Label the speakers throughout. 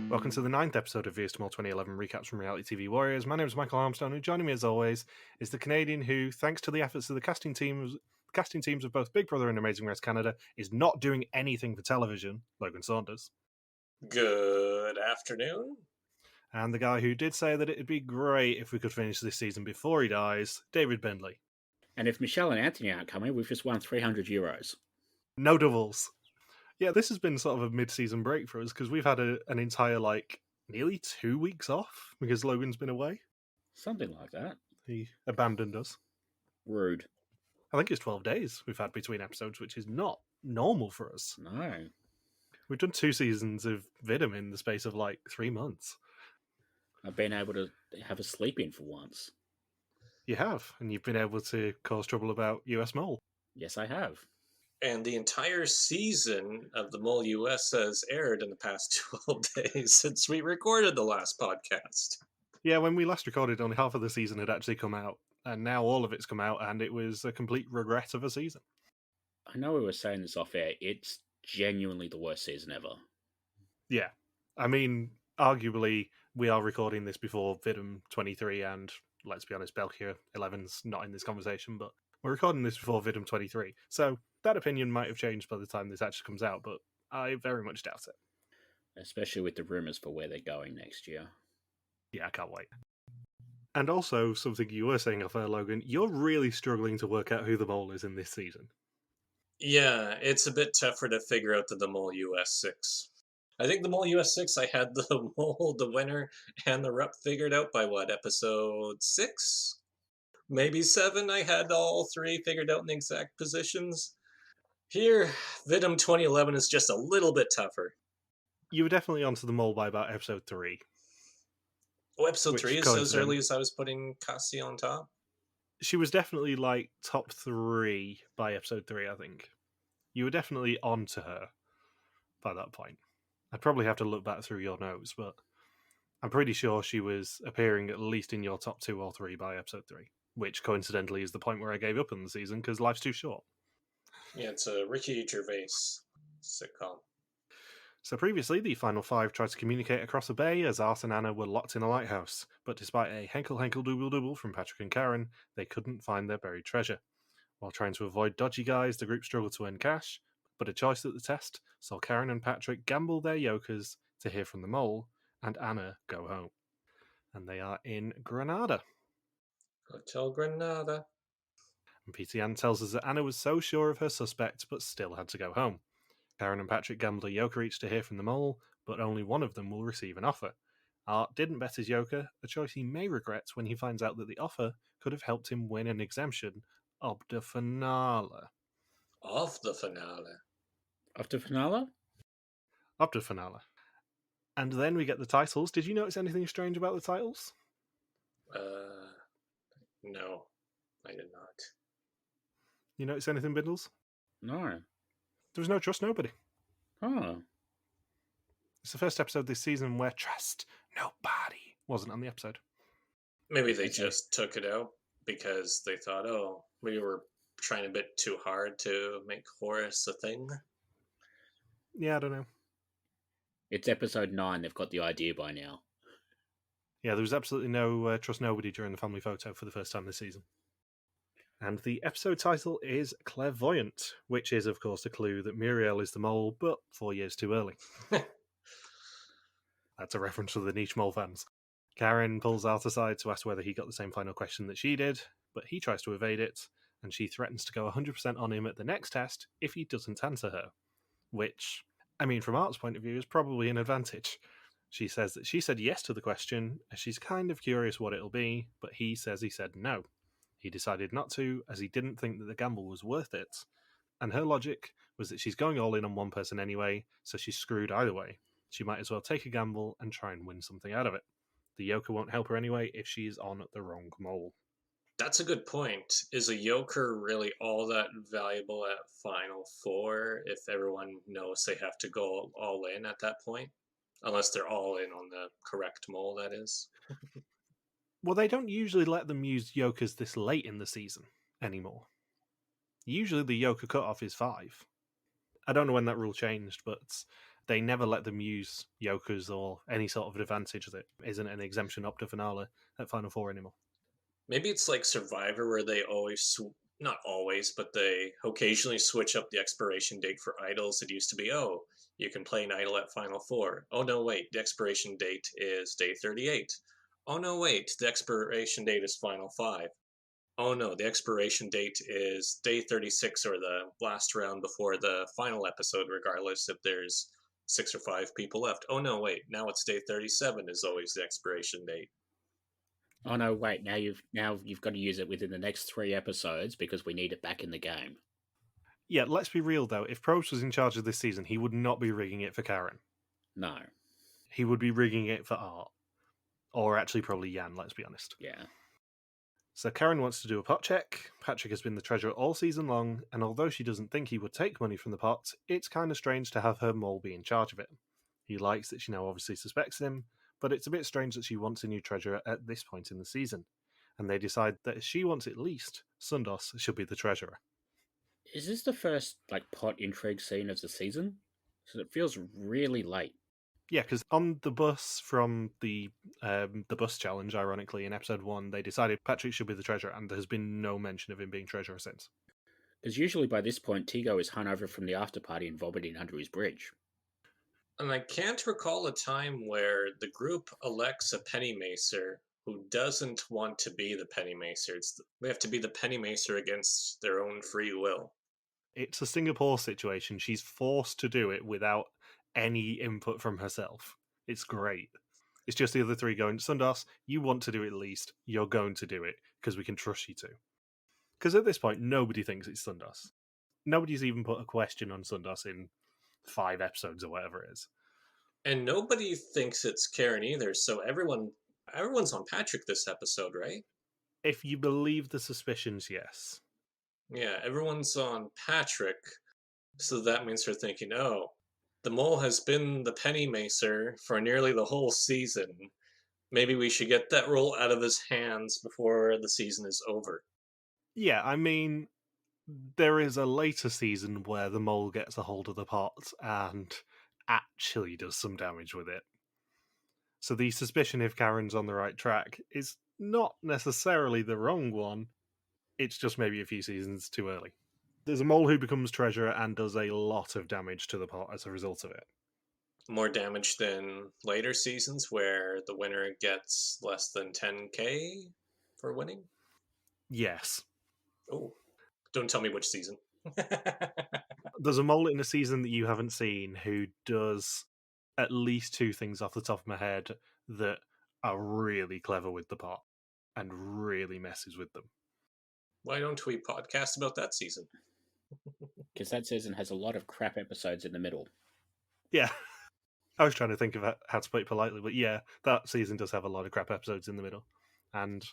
Speaker 1: Welcome to the 9th episode of VS Mall 2011 Recaps from Reality TV Warriors. My name is Michael Armstrong, and joining me as always is the Canadian who, thanks to the efforts of the casting teams of both Big Brother and Amazing Race Canada, is not doing anything for television, Logan Saunders.
Speaker 2: Good afternoon.
Speaker 1: And the guy who did say that it'd be great if we could finish this season before he dies, David Bindley.
Speaker 3: And if Michelle and Anthony aren't coming, we've just won €300.
Speaker 1: No doubles. Yeah, this has been sort of a mid-season break for us because we've had an entire, nearly 2 weeks off because Logan's been away.
Speaker 3: Something like that.
Speaker 1: He abandoned us.
Speaker 3: Rude.
Speaker 1: I think it's 12 days we've had between episodes, which is not normal for us.
Speaker 3: No.
Speaker 1: We've done 2 seasons of Vidum in the space of 3 months.
Speaker 3: I've been able to have a sleep in for once.
Speaker 1: You have, and you've been able to cause trouble about US Mole.
Speaker 3: Yes, I have.
Speaker 2: And the entire season of the Mole US has aired in the past 12 days since we recorded the last podcast.
Speaker 1: Yeah, when we last recorded, only half of the season had actually come out, and now all of it's come out, and it was a complete regret of a season.
Speaker 3: I know we were saying this off air. It's genuinely the worst season ever.
Speaker 1: Yeah. I mean, arguably, we are recording this before Vidum 23, and let's be honest, Belkia 11's not in this conversation, but we're recording this before Vidum 23, so that opinion might have changed by the time this actually comes out, but I very much doubt it.
Speaker 3: Especially with the rumours for where they're going next year.
Speaker 1: Yeah, I can't wait. And also, something you were saying off air, Logan, you're really struggling to work out who the mole is in this season.
Speaker 2: Yeah, it's a bit tougher to figure out than the Mole US 6. I think the Mole US 6, I had the mole, the winner, and the rep figured out by episode 6? Maybe 7, I had all 3 figured out in the exact positions. Here, Vidum 2011 is just a little bit tougher.
Speaker 1: You were definitely onto the mole by about episode 3.
Speaker 2: Oh, episode 3 is as early as I was putting Cassie on top?
Speaker 1: She was definitely, top 3 by episode 3, I think. You were definitely onto her by that point. I'd probably have to look back through your notes, but I'm pretty sure she was appearing at least in your top 2 or 3 by episode 3, which coincidentally is the point where I gave up on the season because life's too short.
Speaker 2: Yeah, it's a Ricky Gervais sitcom.
Speaker 1: So previously, the final 5 tried to communicate across a bay as Art and Anna were locked in a lighthouse, but despite a henkel-henkel-double-double from Patrick and Karen, they couldn't find their buried treasure. While trying to avoid dodgy guys, the group struggled to earn cash, but a choice at the test saw Karen and Patrick gamble their yokers to hear from the mole, and Anna go home. And they are in Granada.
Speaker 2: Hotel Granada.
Speaker 1: And Pieter Jan tells us that Anna was so sure of her suspect, but still had to go home. Karen and Patrick gambled a yoker each to hear from the mole, but only one of them will receive an offer. Art didn't bet his yoker, a choice he may regret when he finds out that the offer could have helped him win an exemption of the finale.
Speaker 2: Of the finale.
Speaker 3: Of the finale?
Speaker 1: Of the finale. And then we get the titles. Did you notice anything strange about the titles?
Speaker 2: No, I did not.
Speaker 1: You notice anything, Bindles?
Speaker 3: No.
Speaker 1: There was no Trust Nobody.
Speaker 3: Oh.
Speaker 1: It's the first episode this season where Trust Nobody wasn't on the episode.
Speaker 2: Maybe they just took it out because they thought, we were trying a bit too hard to make Horace a thing.
Speaker 1: Yeah, I don't know.
Speaker 3: It's episode 9. They've got the idea by now.
Speaker 1: Yeah, there was absolutely no Trust Nobody during the family photo for the first time this season. And the episode title is Clairvoyant, which is, of course, a clue that Muriel is the mole, but 4 years too early. That's a reference to the niche mole fans. Karen pulls Art aside to ask whether he got the same final question that she did, but he tries to evade it, and she threatens to go 100% on him at the next test if he doesn't answer her. Which, I mean, from Art's point of view, is probably an advantage. She says that she said yes to the question, as she's kind of curious what it'll be, but he says he said no. He decided not to, as he didn't think that the gamble was worth it. And her logic was that she's going all in on one person anyway, so she's screwed either way. She might as well take a gamble and try and win something out of it. The yoker won't help her anyway if she's on the wrong mole.
Speaker 2: That's a good point. Is a yoker really all that valuable at Final Four if everyone knows they have to go all in at that point? Unless they're all in on the correct mole, that is.
Speaker 1: Well, they don't usually let them use yokers this late in the season anymore. Usually the yoker cutoff is 5. I don't know when that rule changed, but they never let them use Yokers or any sort of advantage that isn't an exemption up to finale at Final Four anymore.
Speaker 2: Maybe it's like Survivor, where they always, not always, but they occasionally switch up the expiration date for idols. It used to be, oh, you can play an idol at Final Four. Oh, no, wait, the expiration date is day 38. Oh, no, wait, the expiration date is Final Five. Oh, no, the expiration date is day 36 or the last round before the final episode, regardless if there's 6 or 5 people left. Oh, no, wait, now it's day 37 is always the expiration date.
Speaker 3: Oh no, wait, now you've got to use it within the next 3 episodes because we need it back in the game.
Speaker 1: Yeah, let's be real though. If Probst was in charge of this season, he would not be rigging it for Karen.
Speaker 3: No.
Speaker 1: He would be rigging it for Art. Or actually probably Jan, let's be honest.
Speaker 3: Yeah.
Speaker 1: So Karen wants to do a pot check. Patrick has been the treasurer all season long, and although she doesn't think he would take money from the pot, it's kind of strange to have her mole be in charge of it. He likes that she now obviously suspects him, but it's a bit strange that she wants a new treasurer at this point in the season. And they decide that if she wants it least, Sundos should be the treasurer.
Speaker 3: Is this the first pot intrigue scene of the season? So it feels really late.
Speaker 1: Yeah, because on the bus from the bus challenge, ironically, in episode 1, they decided Patrick should be the treasurer, and there's been no mention of him being treasurer since.
Speaker 3: Because usually by this point, Tigo is hung over from the after party and vomiting under his bridge.
Speaker 2: And I can't recall a time where the group elects a penny macer who doesn't want to be the penny macer. They have to be the penny macer against their own free will.
Speaker 1: It's a Singapore situation. She's forced to do it without any input from herself. It's great. It's just the other 3 going, Sundas, you want to do it least. You're going to do it because we can trust you to. Because at this point, nobody thinks it's Sundas. Nobody's even put a question on Sundas in 5 episodes or whatever it is.
Speaker 2: And nobody thinks it's Karen either, so everyone's on Patrick this episode, right?
Speaker 1: If you believe the suspicions, yes.
Speaker 2: Yeah, everyone's on Patrick, so that means they're thinking, oh, the mole has been the penny macer for nearly the whole season. Maybe we should get that role out of his hands before the season is over.
Speaker 1: Yeah, I mean, there is a later season where the mole gets a hold of the pot and actually does some damage with it. So the suspicion if Karen's on the right track is not necessarily the wrong one. It's just maybe a few seasons too early. There's a mole who becomes treasurer and does a lot of damage to the pot as a result of it.
Speaker 2: More damage than later seasons where the winner gets less than 10k for winning?
Speaker 1: Yes.
Speaker 2: Oh, don't tell me which season.
Speaker 1: There's a mole in a season that you haven't seen who does at least 2 things off the top of my head that are really clever with the pot and really messes with them.
Speaker 2: Why don't we podcast about that season?
Speaker 3: Because that season has a lot of crap episodes in the middle.
Speaker 1: Yeah. I was trying to think of how to put it politely, but yeah, that season does have a lot of crap episodes in the middle. And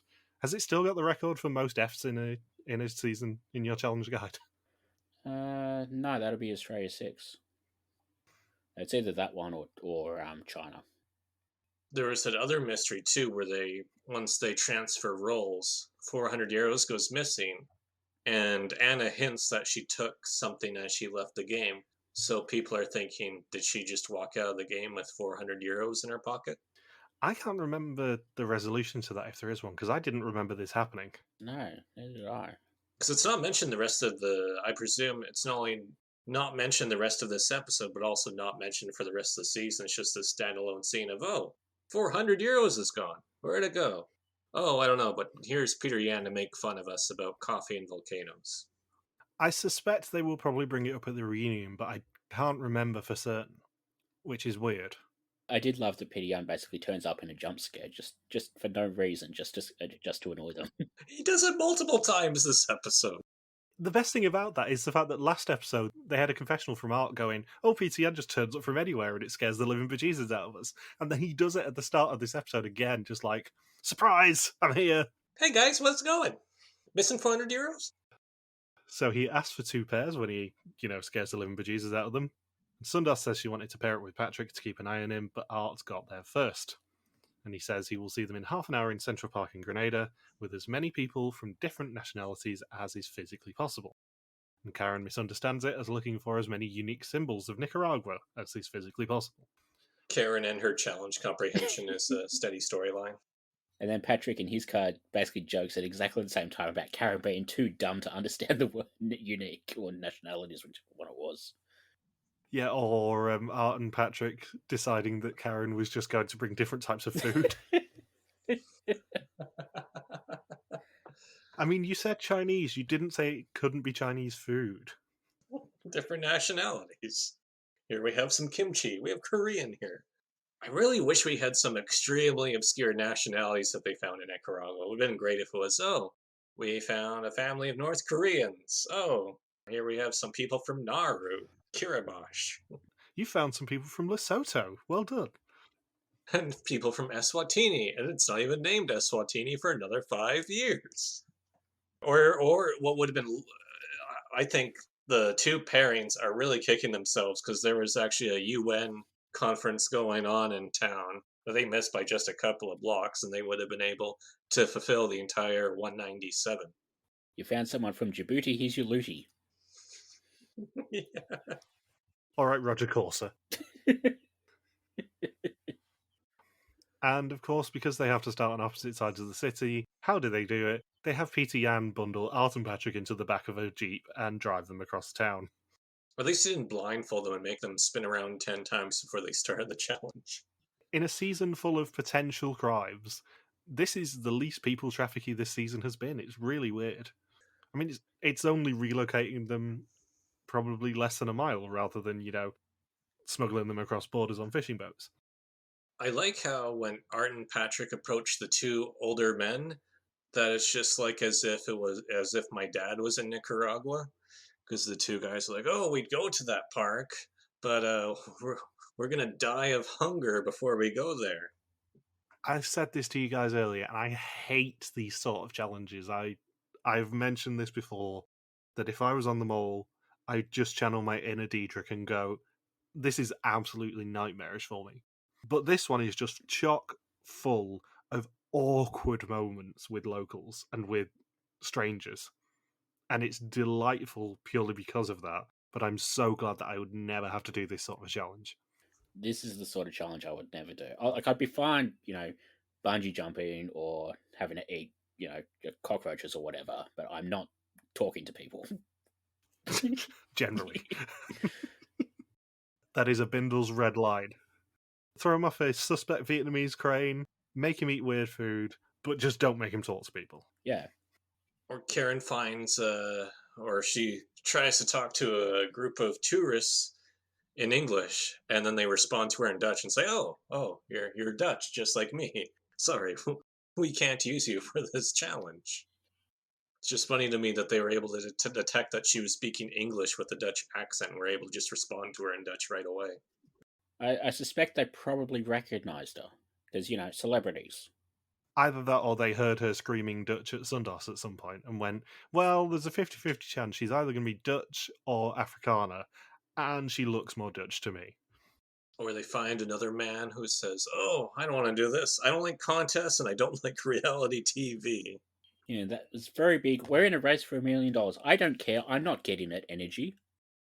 Speaker 1: has it still got the record for most Fs in a season in your challenge guide?
Speaker 3: No, that'll be Australia 6. It's either that one or China.
Speaker 2: There was that other mystery too, where once they transfer roles, 400 euros goes missing, and Anna hints that she took something as she left the game. So people are thinking, did she just walk out of the game with 400 euros in her pocket?
Speaker 1: I can't remember the resolution to that if there is one, because I didn't remember this happening.
Speaker 3: No, neither did I.
Speaker 2: Because it's not mentioned the rest of I presume it's not only not mentioned the rest of this episode, but also not mentioned for the rest of the season. It's just this standalone scene of, 400 euros is gone. Where'd it go? Oh, I don't know, but here's Pieter Jan to make fun of us about coffee and volcanoes.
Speaker 1: I suspect they will probably bring it up at the reunion, but I can't remember for certain, which is weird.
Speaker 3: I did love that Pieter Jan basically turns up in a jump scare, just for no reason, just to annoy them.
Speaker 2: He does it multiple times this episode.
Speaker 1: The best thing about that is the fact that last episode they had a confessional from Art going, "Oh, Pieter Jan just turns up from anywhere and it scares the living bejesus out of us," and then he does it at the start of this episode again, just like, "Surprise! I'm here."
Speaker 2: Hey guys, what's going? Missing 400 euros?
Speaker 1: So he asks for 2 pairs when he, scares the living bejesus out of them. Sundas says she wanted to pair it with Patrick to keep an eye on him, but Art got there first. And he says he will see them in half an hour in Central Park in Grenada with as many people from different nationalities as is physically possible. and Karen misunderstands it as looking for as many unique symbols of Nicaragua as is physically possible.
Speaker 2: Karen and her challenge comprehension is a steady storyline.
Speaker 3: And then Patrick in his card basically jokes at exactly the same time about Karen being too dumb to understand the word unique or nationalities, whichever one it was.
Speaker 1: Yeah, or Art and Patrick deciding that Karen was just going to bring different types of food. I mean, you said Chinese. You didn't say it couldn't be Chinese food.
Speaker 2: Different nationalities. Here we have some kimchi. We have Korean here. I really wish we had some extremely obscure nationalities that they found in Nicaragua. It would have been great if it was, oh, we found a family of North Koreans. Oh, here we have some people from Nauru, Kiribati,
Speaker 1: You found some people from Lesotho. Well done.
Speaker 2: and people from Eswatini, and it's not even named Eswatini for another 5 years. Or what would have been, I think the two pairings are really kicking themselves because there was actually a UN conference going on in town that they missed by just a couple of blocks, and they would have been able to fulfill the entire 197.
Speaker 3: You found someone from Djibouti, here's your looty.
Speaker 2: Yeah.
Speaker 1: All right, Roger Corser. And of course, because they have to start on opposite sides of the city, how do they do it? They have Pieter Jan bundle Art and Patrick into the back of a jeep and drive them across town.
Speaker 2: Or at least he didn't blindfold them and make them spin around 10 times before they started the challenge.
Speaker 1: In a season full of potential crimes, this is the least people trafficking this season has been. It's really weird. I mean, it's only relocating them probably less than a mile rather than, smuggling them across borders on fishing boats.
Speaker 2: I like how when Art and Patrick approach the two older men, that it's just like as if my dad was in Nicaragua, because the two guys are like, "Oh, we'd go to that park, but we're gonna die of hunger before we go there."
Speaker 1: I've said this to you guys earlier, and I hate these sort of challenges. I've mentioned this before, that if I was on the mole, I'd just channel my inner Diedrich and go, this is absolutely nightmarish for me. But this one is just chock full of awkward moments with locals and with strangers. And it's delightful purely because of that. But I'm so glad that I would never have to do this sort of a challenge.
Speaker 3: This is the sort of challenge I would never do. I'd be fine, bungee jumping or having to eat, cockroaches or whatever, but I'm not talking to people.
Speaker 1: Generally. That is a Bindles red line. Throw him off a suspect Vietnamese crane, make him eat weird food, but just don't make him talk to people.
Speaker 3: Yeah.
Speaker 2: Or Karen finds, or she tries to talk to a group of tourists in English, and then they respond to her in Dutch and say, "Oh, you're Dutch, just like me. Sorry, we can't use you for this challenge." It's just funny to me that they were able to detect that she was speaking English with a Dutch accent and were able to just respond to her in Dutch right away.
Speaker 3: I suspect they probably recognized her. Because, celebrities.
Speaker 1: Either that or they heard her screaming Dutch at Sundas at some point and went, well, there's a 50-50 chance she's either going to be Dutch or Afrikaner, and she looks more Dutch to me.
Speaker 2: Or they find another man who says, "Oh, I don't want to do this. I don't like contests and I don't like reality TV."
Speaker 3: That was very big. We're in a race for $1 million. I don't care. I'm not getting that energy.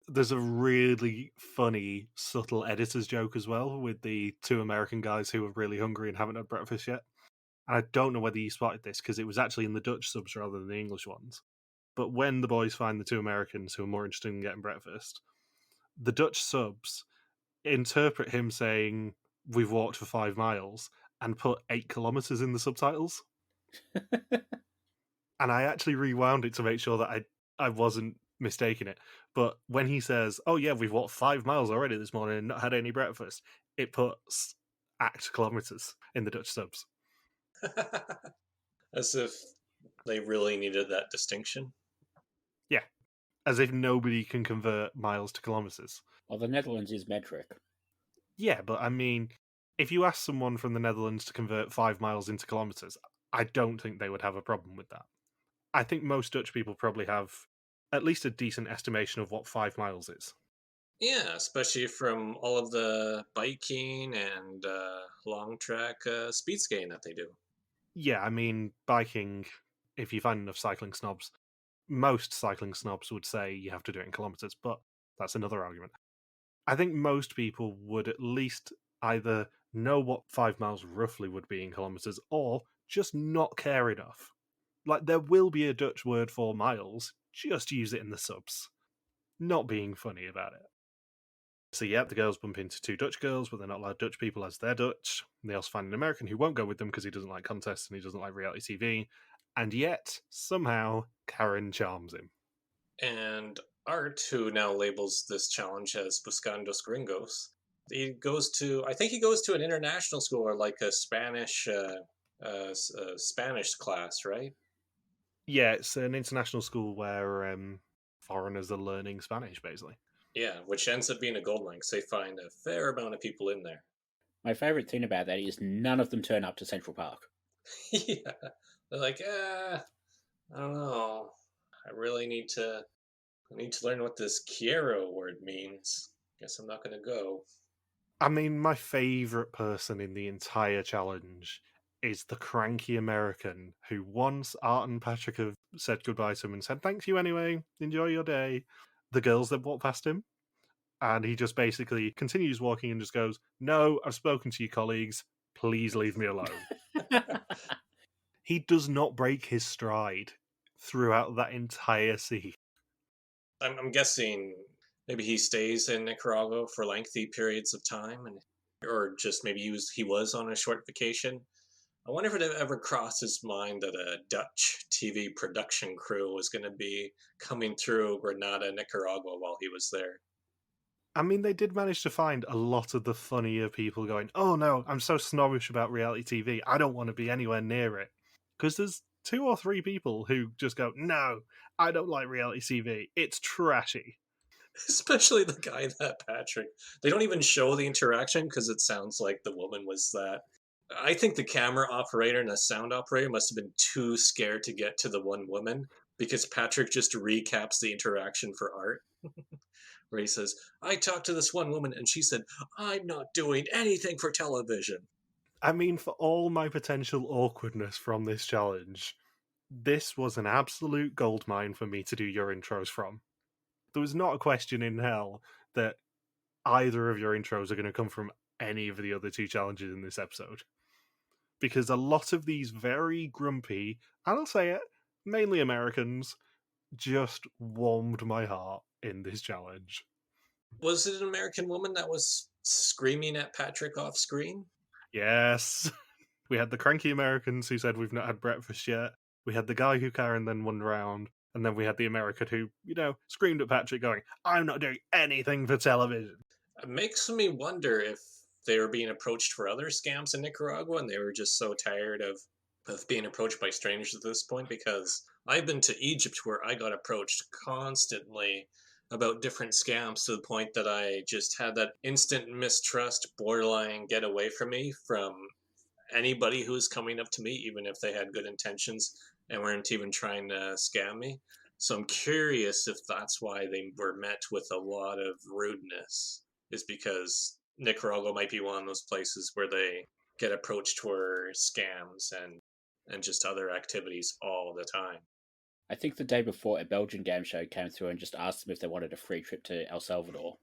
Speaker 1: There's a really funny, subtle editor's joke as well with the two American guys who are really hungry and haven't had breakfast yet. And I don't know whether you spotted this because it was actually in the Dutch subs rather than the English ones. But when the boys find the two Americans who are more interested in getting breakfast, the Dutch subs interpret him saying, "We've walked for 5 miles," and put 8 kilometers in the subtitles. And I actually rewound it to make sure that I wasn't mistaking it. But when he says, "Oh yeah, we've walked 5 miles already this morning and not had any breakfast," it puts act kilometers in the Dutch subs.
Speaker 2: As if they really needed that distinction.
Speaker 1: Yeah. As if nobody can convert miles to kilometers.
Speaker 3: Well, the Netherlands is metric.
Speaker 1: Yeah, but I mean, if you ask someone from the Netherlands to convert 5 miles into kilometers, I don't think they would have a problem with that. I think most Dutch people probably have at least a decent estimation of what 5 miles is.
Speaker 2: Yeah, especially from all of the biking and long track speed skating that they do.
Speaker 1: Yeah, I mean, biking, if you find enough cycling snobs, most cycling snobs would say you have to do it in kilometres, but that's another argument. I think most people would at least either know what 5 miles roughly would be in kilometres or just not care enough. Like, there will be a Dutch word for miles, just use it in the subs. Not being funny about it. So, yeah, the girls bump into 2 Dutch girls, but they're not allowed Dutch people as they're Dutch. And they also find an American who won't go with them because he doesn't like contests and he doesn't like reality TV. And yet, somehow, Karen charms him.
Speaker 2: And Art, who now labels this challenge as Buscandos Gringos, he goes to, I think he goes to an international school or like a Spanish Spanish class, right?
Speaker 1: Yeah, it's an international school where foreigners are learning Spanish, basically.
Speaker 2: Yeah, which ends up being a gold mine because they find a fair amount of people in there.
Speaker 3: My favourite thing about that is none of them turn up to Central Park.
Speaker 2: Yeah, they're like, I don't know. I really need to learn what this Quiero word means. Guess I'm not going to go.
Speaker 1: I mean, my favourite person in the entire challenge is the cranky American who once Art and Patrick have said goodbye to him and said, thanks you anyway, enjoy your day. The girls then walk past him, and he just basically continues walking and just goes, no, I've spoken to your colleagues, please leave me alone. He does not break his stride throughout that entire scene.
Speaker 2: I'm guessing maybe he stays in Nicaragua for lengthy periods of time, or just maybe he was on a short vacation. I wonder if it ever crossed his mind that a Dutch TV production crew was going to be coming through Grenada, Nicaragua while he was there.
Speaker 1: I mean, they did manage to find a lot of the funnier people going, oh no, I'm so snobbish about reality TV, I don't want to be anywhere near it. Because there's 2 or 3 people who just go, no, I don't like reality TV, it's trashy.
Speaker 2: Especially the guy, that Patrick. They don't even show the interaction because it sounds like the woman was that. I think the camera operator and the sound operator must have been too scared to get to the one woman because Patrick just recaps the interaction for Art. Where he says, I talked to this one woman and she said, I'm not doing anything for television.
Speaker 1: I mean, for all my potential awkwardness from this challenge, this was an absolute goldmine for me to do your intros from. There was not a question in hell that either of your intros are going to come from any of the other 2 challenges in this episode. Because a lot of these very grumpy, and I'll say it, mainly Americans, just warmed my heart in this challenge.
Speaker 2: Was it an American woman that was screaming at Patrick off screen?
Speaker 1: Yes. We had the cranky Americans who said we've not had breakfast yet. We had the guy who Karen then won round. And then we had the American who, screamed at Patrick going, I'm not doing anything for television.
Speaker 2: It makes me wonder if they were being approached for other scams in Nicaragua and they were just so tired of being approached by strangers at this point, because I've been to Egypt where I got approached constantly about different scams to the point that I just had that instant mistrust, borderline get away from me from anybody who's coming up to me, even if they had good intentions and weren't even trying to scam me. So I'm curious if that's why they were met with a lot of rudeness, is because Nicaragua might be one of those places where they get approached for scams and just other activities all the time.
Speaker 3: I think the day before, a Belgian game show came through and just asked them if they wanted a free trip to El Salvador.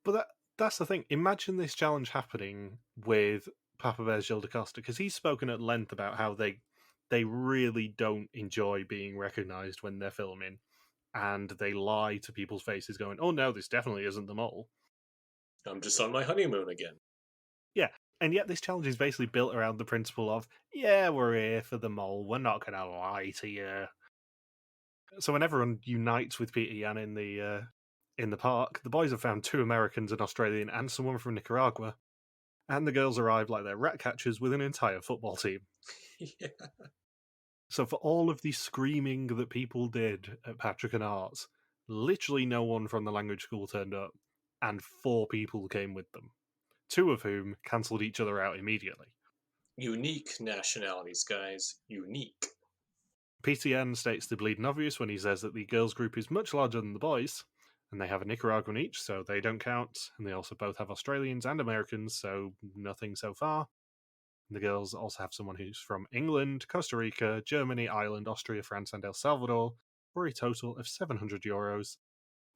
Speaker 1: But that's the thing. Imagine this challenge happening with Papa Bear's Gilles da Costa, because he's spoken at length about how they really don't enjoy being recognised when they're filming, and they lie to people's faces going, oh no, this definitely isn't the mole.
Speaker 2: I'm just on my honeymoon again.
Speaker 1: Yeah, and yet this challenge is basically built around the principle of, yeah, we're here for the mole, we're not going to lie to you. So when everyone unites with Pieter Jan in the park, the boys have found 2 Americans, an Australian, and someone from Nicaragua, and the girls arrive like they're rat catchers with an entire football team.
Speaker 2: Yeah.
Speaker 1: So for all of the screaming that people did at Patrick and Art's, literally no one from the language school turned up, and 4 people came with them, 2 of whom cancelled each other out immediately.
Speaker 2: Unique nationalities, guys. Unique.
Speaker 1: Pieter Jan states the bleeding obvious when he says that the girls' group is much larger than the boys', and they have a Nicaraguan each, so they don't count, and they also both have Australians and Americans, so nothing so far. And the girls also have someone who's from England, Costa Rica, Germany, Ireland, Austria, France, and El Salvador, for a total of €700,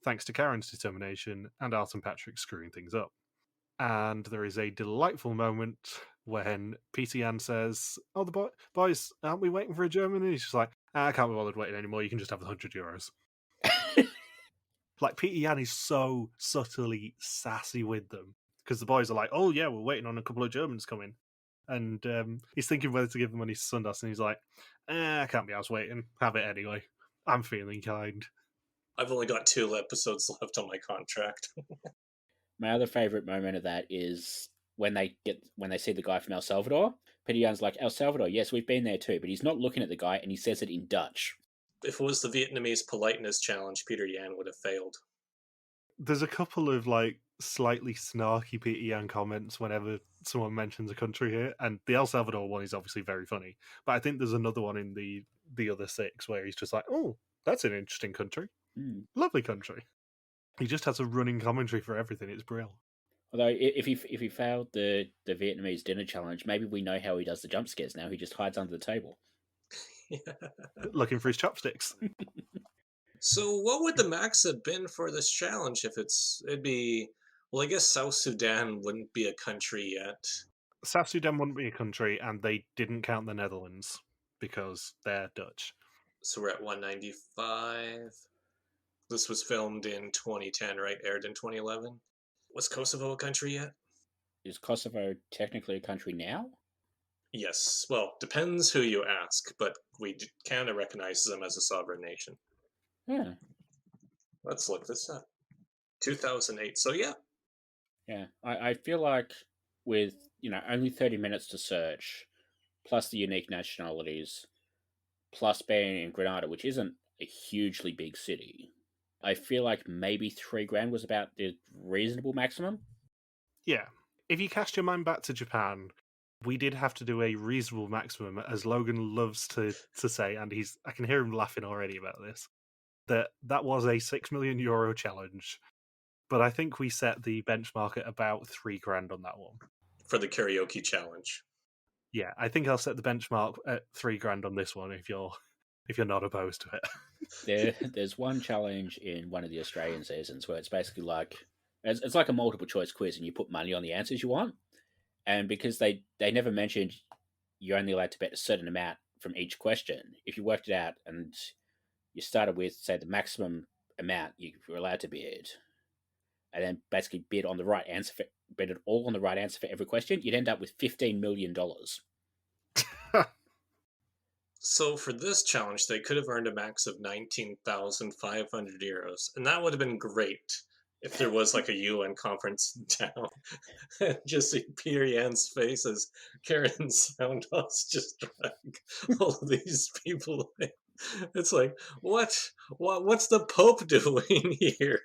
Speaker 1: thanks to Karen's determination and Art and Patrick screwing things up. And there is a delightful moment when Pieter Jan says, "Oh, the boys, aren't we waiting for a German?" And he's just like, "I can't be bothered waiting anymore. You can just have the €100." Like, Pieter Jan is so subtly sassy with them because the boys are like, "Oh yeah, we're waiting on a couple of Germans coming," and he's thinking whether to give the money to Sundas, and he's like, "I can't be arsed waiting. Have it anyway. I'm feeling kind."
Speaker 2: I've only got 2 episodes left on my contract.
Speaker 3: My other favorite moment of that is when they see the guy from El Salvador. Pieter Jan's like, "El Salvador, yes, we've been there too," but he's not looking at the guy, and he says it in Dutch.
Speaker 2: If it was the Vietnamese politeness challenge, Pieter Jan would have failed.
Speaker 1: There's a couple of like slightly snarky Pieter Jan comments whenever someone mentions a country here, and the El Salvador one is obviously very funny. But I think there's another one in the other 6 where he's just like, "Oh, that's an interesting country, lovely country." He just has a running commentary for everything. It's brilliant.
Speaker 3: Although if he failed the Vietnamese dinner challenge, maybe we know how he does the jump scares now. He just hides under the table.
Speaker 1: Looking for his chopsticks.
Speaker 2: So what would the max have been for this challenge if it'd be, well, I guess South Sudan wouldn't be a country yet.
Speaker 1: South Sudan wouldn't be a country, and they didn't count the Netherlands because they're Dutch.
Speaker 2: So we're at 195. This was filmed in 2010, right? Aired in 2011. Was Kosovo a country yet?
Speaker 3: Is Kosovo technically a country now?
Speaker 2: Yes. Well, depends who you ask, but we kind of recognize them as a sovereign nation.
Speaker 3: Yeah.
Speaker 2: Let's look this up. 2008. So yeah.
Speaker 3: Yeah. I feel like with, only 30 minutes to search, plus the unique nationalities, plus being in Grenada, which isn't a hugely big city, I feel like maybe $3,000 was about the reasonable maximum.
Speaker 1: Yeah. If you cast your mind back to Japan, we did have to do a reasonable maximum, as Logan loves to say, and I can hear him laughing already about this, that was a €6 million challenge. But I think we set the benchmark at about $3,000 on that one.
Speaker 2: For the karaoke challenge.
Speaker 1: Yeah, I think I'll set the benchmark at $3,000 on this one if you're not opposed to
Speaker 3: it. There's one challenge in one of the Australian seasons where it's basically like it's like a multiple choice quiz, and you put money on the answers you want. And because they never mentioned you're only allowed to bet a certain amount from each question, if you worked it out and you started with, say, the maximum amount you were allowed to bid, and then basically bid on the right answer bet it all on the right answer for every question, you'd end up with $15 million.
Speaker 2: So for this challenge, they could have earned a max of €19,500, and that would have been great if there was like a UN conference down. Just see Pieter Jan's face as Karen and Soundhouse just drag all of these people in. It's like, what's the Pope doing here?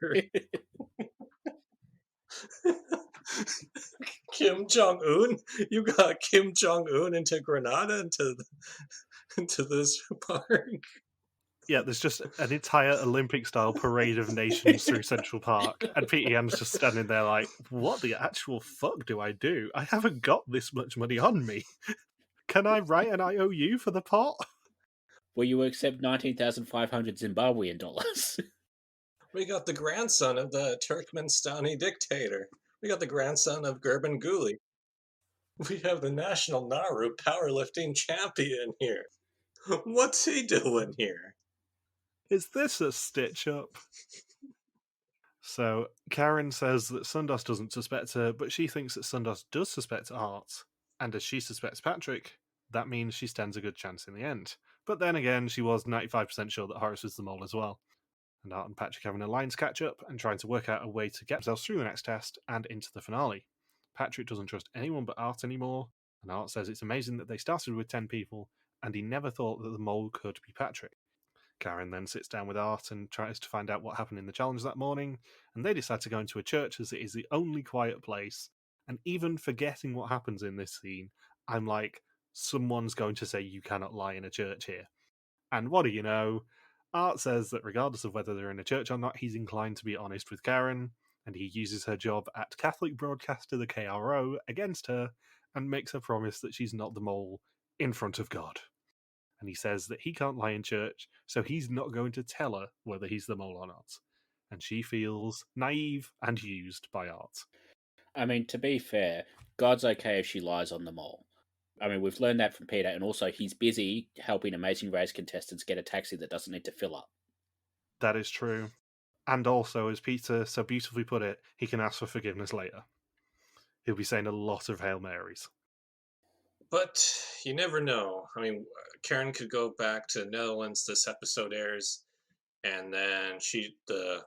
Speaker 2: Kim Jong-un? You got Kim Jong-un into Grenada, into this park?
Speaker 1: Yeah, there's just an entire Olympic-style parade of nations through Central Park, and Pieter Jan's just standing there like, "What the actual fuck do I do? I haven't got this much money on me. Can I write an IOU for the pot?"
Speaker 3: Will you accept 19,500 Zimbabwean dollars?
Speaker 2: We got the grandson of the Turkmenistani dictator. We got the grandson of Gurbanguly. We have the national Nauru powerlifting champion here. What's he doing here?
Speaker 1: Is this a stitch-up? So, Karen says that Sundas doesn't suspect her, but she thinks that Sundas does suspect Art, and as she suspects Patrick, that means she stands a good chance in the end. But then again, she was 95% sure that Horace was the mole as well. And Art and Patrick having a lines catch-up and trying to work out a way to get themselves through the next test and into the finale. Patrick doesn't trust anyone but Art anymore, and Art says it's amazing that they started with 10 people, and he never thought that the mole could be Patrick. Karen then sits down with Art and tries to find out what happened in the challenge that morning, and they decide to go into a church as it is the only quiet place. And even forgetting what happens in this scene, I'm like, someone's going to say you cannot lie in a church here. And what do you know? Art says that regardless of whether they're in a church or not, he's inclined to be honest with Karen, and he uses her job at Catholic broadcaster the KRO against her, and makes her promise that she's not the mole in front of God. and he says that he can't lie in church, so he's not going to tell her whether he's the mole or not. And she feels naive and used by Art.
Speaker 3: I mean, to be fair, God's okay if she lies on the mole. I mean, we've learned that from Peter, and also he's busy helping Amazing Race contestants get a taxi that doesn't need to fill up.
Speaker 1: That is true. And also, as Peter so beautifully put it, he can ask for forgiveness later. He'll be saying a lot of Hail Marys.
Speaker 2: But you never know. I mean, Karen could go back to Netherlands. This episode airs, and then the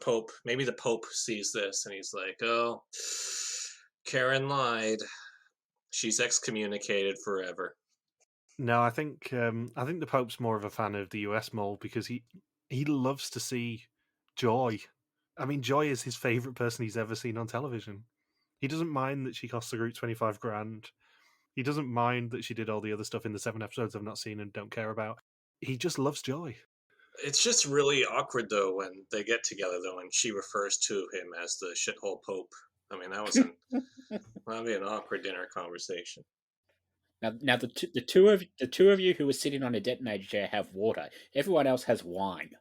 Speaker 2: Pope. Maybe the Pope sees this, and he's like, "Oh, Karen lied. She's excommunicated forever."
Speaker 1: No, I think the Pope's more of a fan of the US mole because he loves to see Joy. I mean, Joy is his favourite person he's ever seen on television. He doesn't mind that she cost the group 25 grand. He doesn't mind that she did all the other stuff in the 7 episodes I've not seen and don't care about. He just loves Joy.
Speaker 2: It's just really awkward, though, when they get together, though, and she refers to him as the shithole Pope. I mean, that'd be an awkward dinner conversation.
Speaker 3: Now the two of you who are sitting on a detonator chair have water. Everyone else has wine.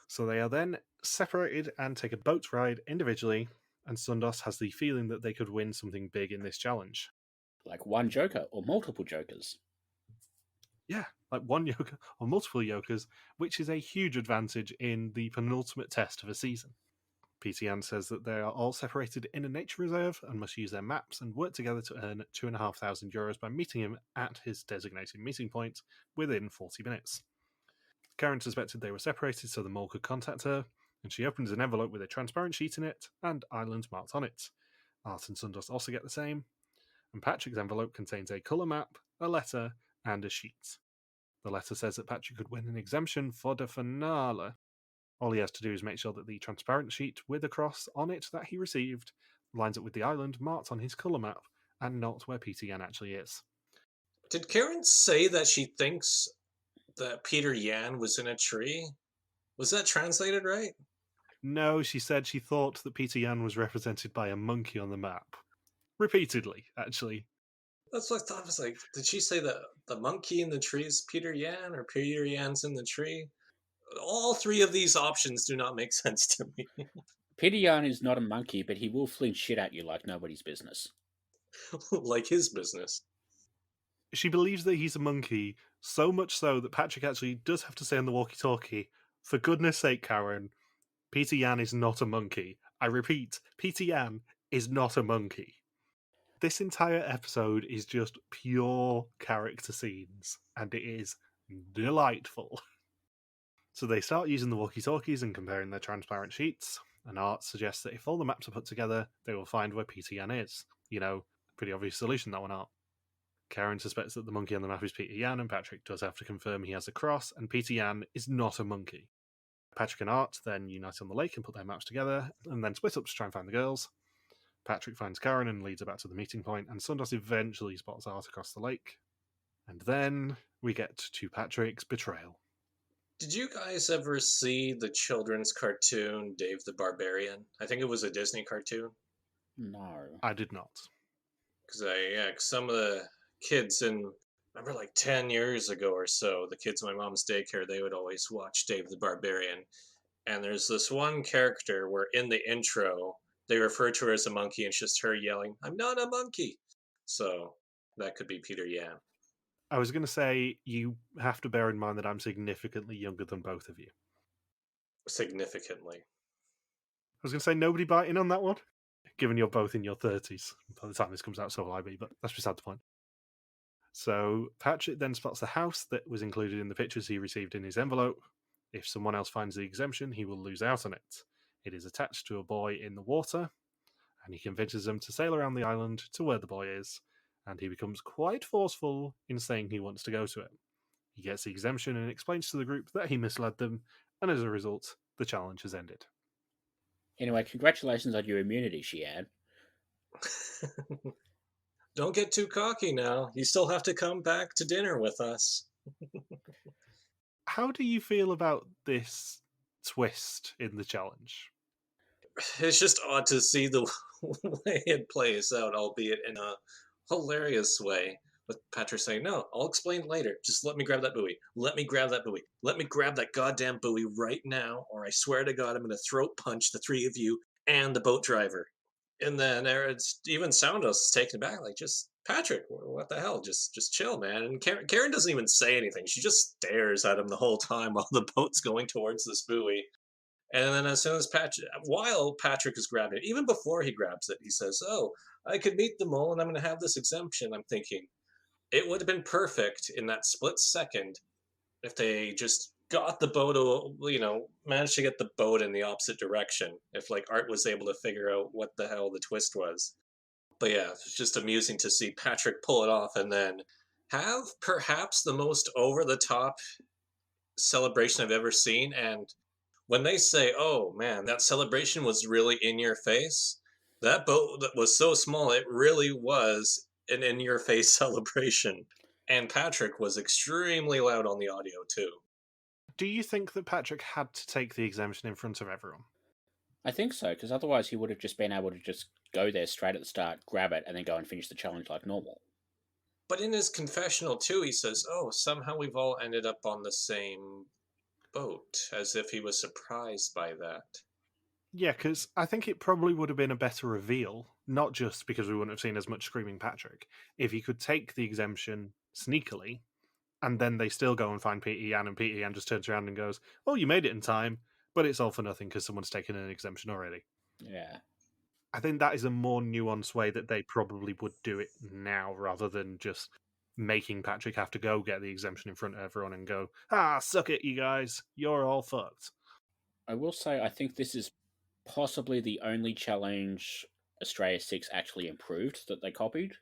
Speaker 1: So they are then separated and take a boat ride individually, and Sundos has the feeling that they could win something big in this challenge.
Speaker 3: Like one Joker or multiple Jokers.
Speaker 1: Yeah, like one Joker or multiple Jokers, which is a huge advantage in the penultimate test of a season. Pieter Jan says that they are all separated in a nature reserve and must use their maps and work together to earn €2,500 by meeting him at his designated meeting point within 40 minutes. Karen suspected they were separated so the mole could contact her, and she opens an envelope with a transparent sheet in it and islands marked on it. Art and Sundos also get the same, and Patrick's envelope contains a colour map, a letter, and a sheet. The letter says that Patrick could win an exemption for the finale. All he has to do is make sure that the transparent sheet with a cross on it that he received lines up with the island marked on his colour map and not where Pieter Jan actually is.
Speaker 2: Did Karen say that she thinks that Pieter Jan was in a tree? Was that translated right?
Speaker 1: No, she said she thought that Pieter Jan was represented by a monkey on the map. Repeatedly, actually.
Speaker 2: That's what I thought. I was like, did she say that the monkey in the tree is Pieter Jan, or Pieter Jan's in the tree? All three of these options do not make sense to me.
Speaker 3: Pieter Jan is not a monkey, but he will fling shit at you like nobody's business.
Speaker 2: Like his business.
Speaker 1: She believes that he's a monkey, so much so that Patrick actually does have to say on the walkie-talkie, for goodness sake, Karen, Pieter Jan is not a monkey. I repeat, Pieter Jan is not a monkey. This entire episode is just pure character scenes, and it is delightful. So they start using the walkie-talkies and comparing their transparent sheets, and Art suggests that if all the maps are put together, they will find where Pieter Jan is. You know, pretty obvious solution, that one, Art. Karen suspects that the monkey on the map is Pieter Jan, and Patrick does have to confirm he has a cross, and Pieter Jan is not a monkey. Patrick and Art then unite on the lake and put their maps together, and then split up to try and find the girls. Patrick finds Karen and leads her back to the meeting point, and Sundos eventually spots Art across the lake. And then we get to Patrick's betrayal.
Speaker 2: Did you guys ever see the children's cartoon Dave the Barbarian? I think it was a Disney cartoon.
Speaker 3: No.
Speaker 1: I did not.
Speaker 2: Because some of the kids remember like 10 years ago or so, the kids in my mom's daycare, they would always watch Dave the Barbarian. And there's this one character where in the intro, they refer to her as a monkey, and it's just her yelling, "I'm not a monkey." So that could be Pieter Jan.
Speaker 1: I was going to say, you have to bear in mind that I'm significantly younger than both of you.
Speaker 2: Significantly.
Speaker 1: I was going to say, nobody bite in on that one, given you're both in your 30s. By the time this comes out, so will I be, but that's beside the point. So Patrick then spots the house that was included in the pictures he received in his envelope. If someone else finds the exemption, he will lose out on it. It is attached to a boy in the water, and he convinces them to sail around the island to where the boy is, and he becomes quite forceful in saying he wants to go to it. He gets the exemption and explains to the group that he misled them, and as a result, the challenge has ended.
Speaker 3: Anyway, congratulations on your immunity, Xian.
Speaker 2: Don't get too cocky now. You still have to come back to dinner with us.
Speaker 1: How do you feel about this twist in the challenge?
Speaker 2: It's just odd to see the way it plays out, albeit in a hilarious way. With Patrick saying, no, I'll explain later. Just let me grab that buoy. Let me grab that buoy. Let me grab that goddamn buoy right now, or I swear to God, I'm going to throat punch the three of you and the boat driver. And then even Soundos is taken back, like, just, Patrick, what the hell? Just chill, man. And Karen doesn't even say anything. She just stares at him the whole time while the boat's going towards this buoy. And then as soon as while Patrick is grabbing it, even before he grabs it, he says, oh, I could meet the mole and I'm going to have this exemption. I'm thinking, it would have been perfect in that split second if they just got the boat, managed to get the boat in the opposite direction. If, like, Art was able to figure out what the hell the twist was. But yeah, it's just amusing to see Patrick pull it off and then have perhaps the most over-the-top celebration I've ever seen. And when they say, oh man, that celebration was really in your face, that boat that was so small, it really was an in your face celebration. And Patrick was extremely loud on the audio too.
Speaker 1: Do you think that Patrick had to take the exemption in front of everyone?
Speaker 3: I think so, because otherwise he would have just been able to just go there straight at the start, grab it, and then go and finish the challenge like normal.
Speaker 2: But in his confessional too, he says, oh, somehow we've all ended up on the same boat, as if he was surprised by that.
Speaker 1: Yeah, because I think it probably would have been a better reveal, not just because we wouldn't have seen as much Screaming Patrick, if he could take the exemption sneakily, and then they still go and find Pieter Jan, and Pieter Jan just turns around and goes, oh, you made it in time, but it's all for nothing because someone's taken an exemption already.
Speaker 3: Yeah.
Speaker 1: I think that is a more nuanced way that they probably would do it now, rather than just making Patrick have to go get the exemption in front of everyone and go, suck it, you guys, you're all fucked.
Speaker 3: I will say, I think this is possibly the only challenge Australia 6 actually improved that they copied.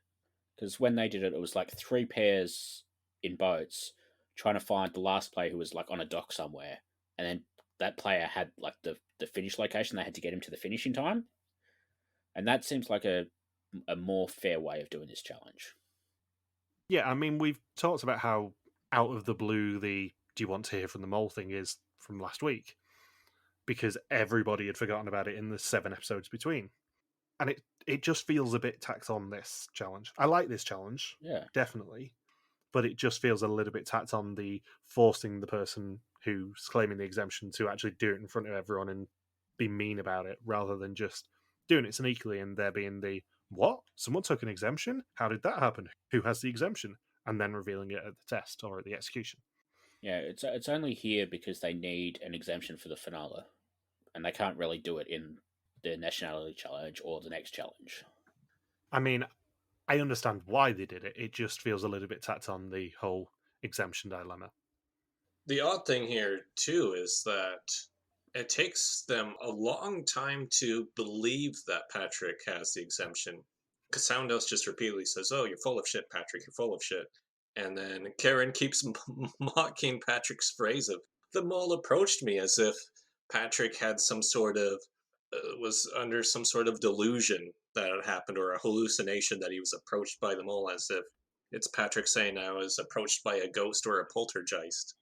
Speaker 3: Because when they did it, it was like 3 pairs in boats trying to find the last player who was like on a dock somewhere. And then that player had like the finish location. They had to get him to the finish in time. And that seems like a more fair way of doing this challenge.
Speaker 1: Yeah, I mean, we've talked about how out of the blue the do you want to hear from the mole thing is from last week, because everybody had forgotten about it in the 7 episodes between. And it just feels a bit tacked on, this challenge. I like this challenge,
Speaker 3: Yeah,
Speaker 1: definitely, but it just feels a little bit tacked on, the forcing the person who's claiming the exemption to actually do it in front of everyone and be mean about it, rather than just doing it sneakily and there being the, what? Someone took an exemption? How did that happen? Who has the exemption? And then revealing it at the test or at the execution.
Speaker 3: yeah. It's only here because they need an exemption for the finale, and they can't really do it in the nationality challenge or the next challenge.
Speaker 1: I mean, I understand why they did it. It just feels a little bit tacked on, the whole exemption dilemma.
Speaker 2: The odd thing here, too, is that it takes them a long time to believe that Patrick has the exemption. Because Soundos just repeatedly says, oh, you're full of shit, Patrick, you're full of shit. And then Karen keeps mocking Patrick's phrase of, the mole approached me, as if Patrick had some sort of, was under some sort of delusion that had happened, or a hallucination that he was approached by the mole, as if it's Patrick saying I was approached by a ghost or a poltergeist.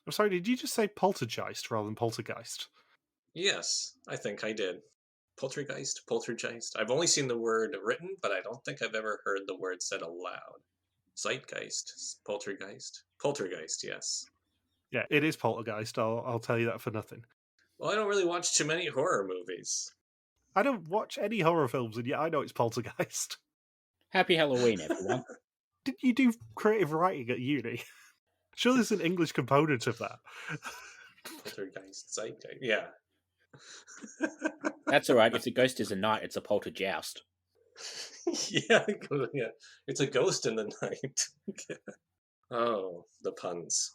Speaker 1: I'm sorry, did you just say poltergeist rather than poltergeist?
Speaker 2: Yes, I think I did. Poltergeist. I've only seen the word written, but I don't think I've ever heard the word said aloud. Zeitgeist, poltergeist, yes.
Speaker 1: Yeah, it is poltergeist. I'll tell you that for nothing.
Speaker 2: Well, I don't really watch too many horror movies.
Speaker 1: I don't watch any horror films, and yet I know it's poltergeist.
Speaker 3: Happy Halloween, everyone.
Speaker 1: Did you do creative writing at uni? Sure, there's an English component of that.
Speaker 2: Poltergeist, zeitgeist, yeah.
Speaker 3: That's all right. If the ghost is a knight, it's a poltergeist.
Speaker 2: yeah, it's a ghost in the night. Oh, the puns.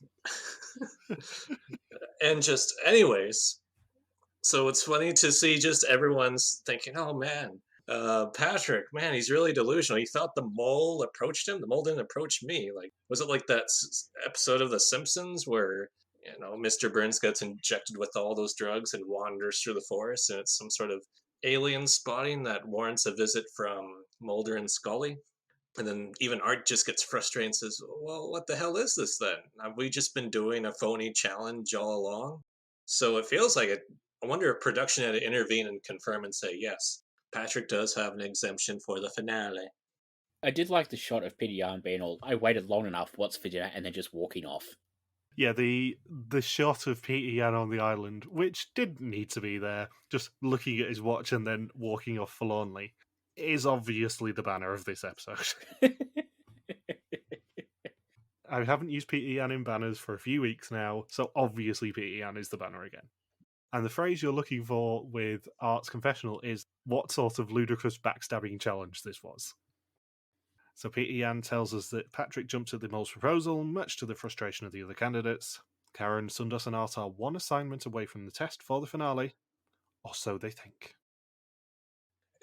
Speaker 2: And just, anyways, so it's funny to see just everyone's thinking, oh man, Patrick, man, he's really delusional. He thought the mole approached him. The mole didn't approach me. Like, was it like that episode of The Simpsons where, Mr. Burns gets injected with all those drugs and wanders through the forest, and it's some sort of alien spotting that warrants a visit from Mulder and Scully? And then even Art just gets frustrated and says, well, what the hell is this then? Have we just been doing a phony challenge all along? So it feels like it. I wonder if production had to intervene and confirm and say, yes, Patrick does have an exemption for the finale.
Speaker 3: I did like the shot of Pieter Jan being all, I waited long enough, what's for dinner, and then just walking off.
Speaker 1: Yeah, the shot of Pieter Jan on the island, which didn't need to be there, just looking at his watch and then walking off forlornly, is obviously the banner of this episode. I haven't used Pieter Jan in banners for a few weeks now, so obviously Pieter Jan is the banner again. And the phrase you're looking for with Art's confessional is what sort of ludicrous backstabbing challenge this was. So Pieter Jan tells us that Patrick jumps at the mole's proposal, much to the frustration of the other candidates. Karen, Sundas, and Art are one assignment away from the test for the finale, or so they think.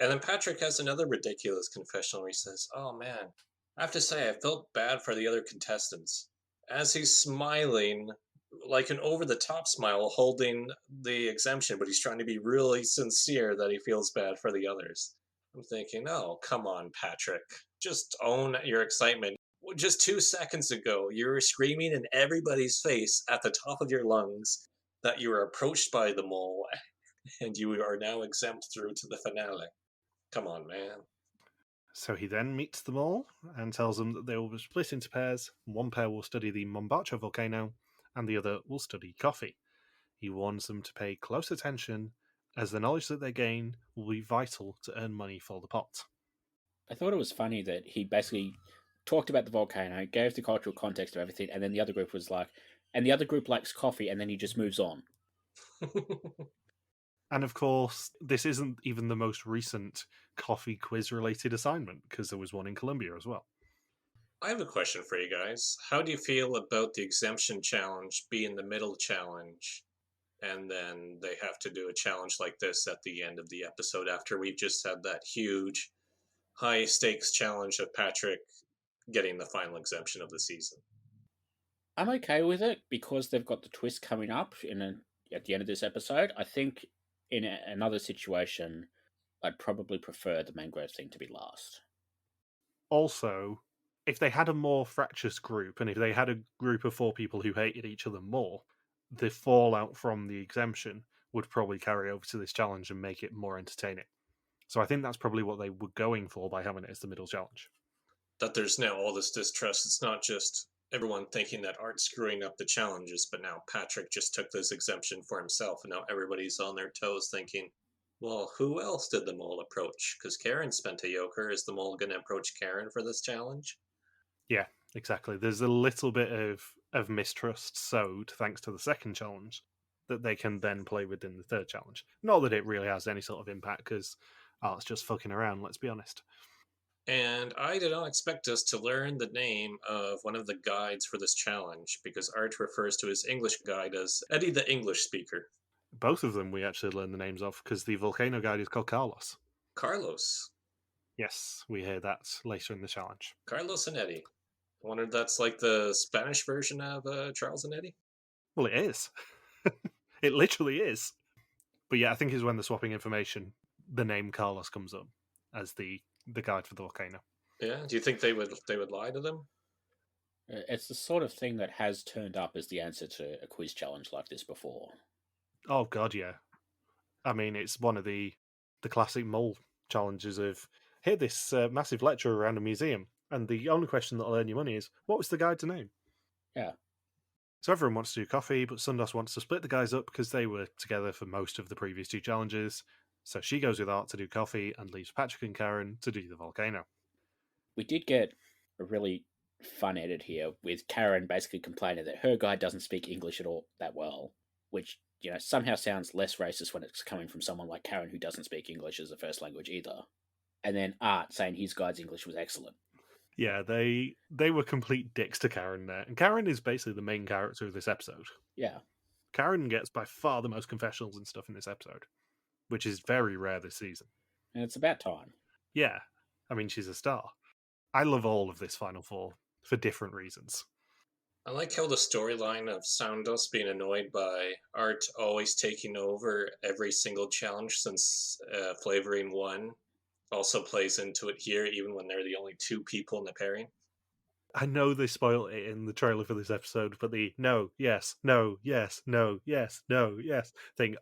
Speaker 2: And then Patrick has another ridiculous confessional where he says, "Oh man, I have to say I felt bad for the other contestants." As he's smiling, like an over the top smile, holding the exemption, but he's trying to be really sincere that he feels bad for the others. I'm thinking, oh, come on, Patrick. Just own your excitement. Just 2 seconds ago, you were screaming in everybody's face at the top of your lungs that you were approached by the mole and you are now exempt through to the finale. Come on, man.
Speaker 1: So he then meets them all and tells them that they will be split into pairs. One pair will study the Mombacho volcano, and the other will study coffee. He warns them to pay close attention, as the knowledge that they gain will be vital to earn money for the pot.
Speaker 3: I thought it was funny that he basically talked about the volcano, gave the cultural context of everything, and then the other group was like, and the other group likes coffee, and then he just moves on.
Speaker 1: And of course, this isn't even the most recent coffee quiz related assignment, because there was one in Colombia as well.
Speaker 2: I have a question for you guys. How do you feel about the exemption challenge being the middle challenge? And then they have to do a challenge like this at the end of the episode after we've just had that huge, high stakes challenge of Patrick getting the final exemption of the season.
Speaker 3: I'm okay with it because they've got the twist coming up at the end of this episode. I think in another situation, I'd probably prefer the mangrove thing to be last.
Speaker 1: Also, if they had a more fractious group, and if they had a group of 4 people who hated each other more, the fallout from the exemption would probably carry over to this challenge and make it more entertaining. So I think that's probably what they were going for by having it as the middle challenge.
Speaker 2: That there's now all this distrust. It's not just everyone thinking that Art's screwing up the challenges, but now Patrick just took this exemption for himself, and now everybody's on their toes thinking, well, who else did the mole approach? Because Karen spent a yoker. Is the mole going to approach Karen for this challenge?
Speaker 1: Yeah, exactly. There's a little bit of mistrust sowed thanks to the second challenge that they can then play within the third challenge. Not that it really has any sort of impact, because Art's just fucking around, let's be honest.
Speaker 2: And I did not expect us to learn the name of one of the guides for this challenge, because Art refers to his English guide as Eddie the English speaker.
Speaker 1: Both of them we actually learn the names of, because the volcano guide is called Carlos.
Speaker 2: Carlos.
Speaker 1: Yes, we hear that later in the challenge.
Speaker 2: Carlos and Eddie. I wondered if that's like the Spanish version of Charles and Eddie?
Speaker 1: Well, it is. It literally is. But yeah, I think it's when they're swapping information, the name Carlos comes up as the guide for the volcano.
Speaker 2: Yeah, do you think they would lie to them?
Speaker 3: It's the sort of thing that has turned up as the answer to a quiz challenge like this before.
Speaker 1: Oh god, yeah. I mean, it's one of the classic mole challenges of hear this massive lecture around a museum, and the only question that'll earn you money is what was the guide's name?
Speaker 3: Yeah.
Speaker 1: So everyone wants to do coffee, but Sundas wants to split the guys up because they were together for most of the previous 2 challenges. So she goes with Art to do coffee and leaves Patrick and Karen to do the volcano.
Speaker 3: We did get a really fun edit here with Karen basically complaining that her guy doesn't speak English at all that well, which, somehow sounds less racist when it's coming from someone like Karen who doesn't speak English as a first language either. And then Art saying his guy's English was excellent.
Speaker 1: Yeah, they were complete dicks to Karen there. And Karen is basically the main character of this episode.
Speaker 3: Yeah.
Speaker 1: Karen gets by far the most confessionals and stuff in this episode, which is very rare this season.
Speaker 3: And it's about time.
Speaker 1: Yeah. I mean, she's a star. I love all of this Final Four for different reasons.
Speaker 2: I like how the storyline of Soundus being annoyed by Art always taking over every single challenge since Flavoring 1 also plays into it here, even when they're the only 2 people in the pairing.
Speaker 1: I know they spoiled it in the trailer for this episode, but the no, yes, no, yes, no, yes, no, yes thing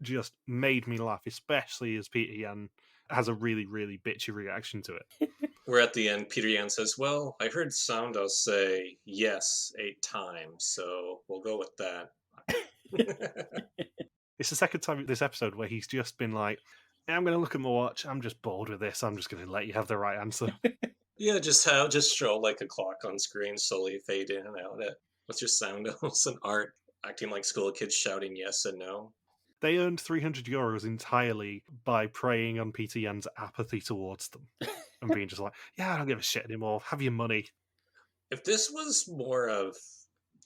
Speaker 1: just made me laugh, especially as Pieter Jan has a really, really bitchy reaction to it.
Speaker 2: Where at the end, Pieter Jan says, well, I heard Soundos say yes 8 times, so we'll go with that.
Speaker 1: It's the second time this episode where he's just been like, I'm going to look at my watch. I'm just bored with this. I'm just going to let you have the right answer.
Speaker 2: Yeah, just show like a clock on screen, slowly fade in and out. What's your Soundos and Art acting like school kids shouting yes and no?
Speaker 1: They earned €300 entirely by preying on Pieter Jan's apathy towards them and being just like, yeah, I don't give a shit anymore. Have your money.
Speaker 2: If this was more of,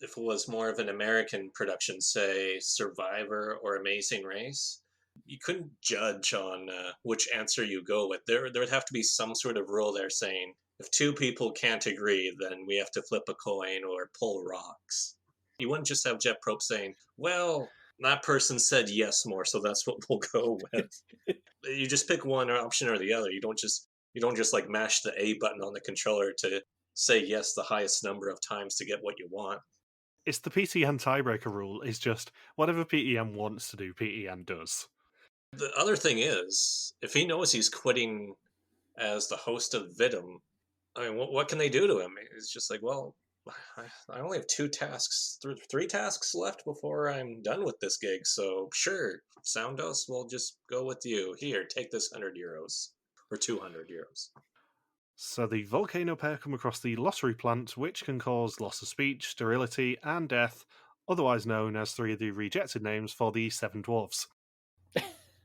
Speaker 2: if it was more of an American production, say Survivor or Amazing Race, you couldn't judge on which answer you go with. There would have to be some sort of rule there saying, if 2 people can't agree, then we have to flip a coin or pull rocks. You wouldn't just have Jeff Probst saying, well, that person said yes more, so that's what we'll go with. You just pick one option or the other. You don't just like mash the A button on the controller to say yes the highest number of times to get what you want.
Speaker 1: It's the Pieter Jan tiebreaker rule. Is just whatever Pieter Jan wants to do, Pieter Jan does.
Speaker 2: The other thing is, if he knows he's quitting as the host of Vidum, I mean, what can they do to him? It's just like, well, I only have 2 tasks, 3 tasks left before I'm done with this gig. So sure, Soundos, we'll just go with you. Here, take this €100 or €200.
Speaker 1: So the volcano pair come across the lottery plant, which can cause loss of speech, sterility, and death, otherwise known as 3 of the rejected names for the 7 dwarfs.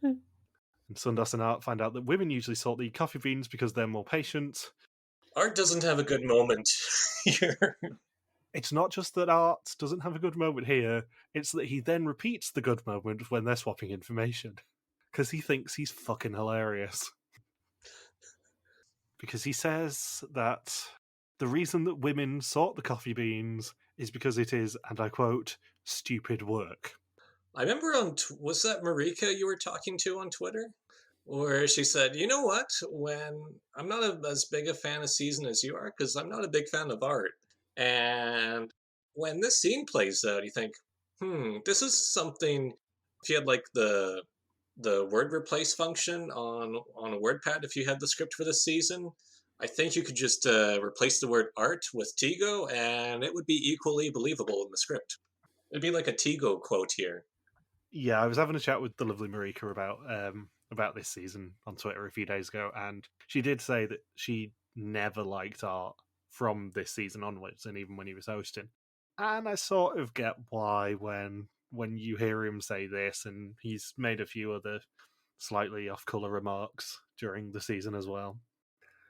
Speaker 1: And Sundas and Art find out that women usually sort the coffee beans because they're more patient.
Speaker 2: Art doesn't have a good moment here.
Speaker 1: It's not just that Art doesn't have a good moment here, it's that he then repeats the good moment when they're swapping information. Because he thinks he's fucking hilarious. Because he says that the reason that women sort the coffee beans is because it is, and I quote, stupid work.
Speaker 2: I remember was that Marika you were talking to on Twitter? Where she said, you know what, when I'm not as big a fan of Season as you are, because I'm not a big fan of Art. And when this scene plays out, you think, this is something, if you had like the word replace function on a WordPad, if you had the script for this season, I think you could just replace the word art with Tigo, and it would be equally believable in the script. It'd be like a Tigo quote here.
Speaker 1: Yeah, I was having a chat with the lovely Marika about this season on Twitter a few days ago, and she did say that she never liked Art from this season onwards, and even when he was hosting. And I sort of get why when you hear him say this, and he's made a few other slightly off-color remarks during the season as well.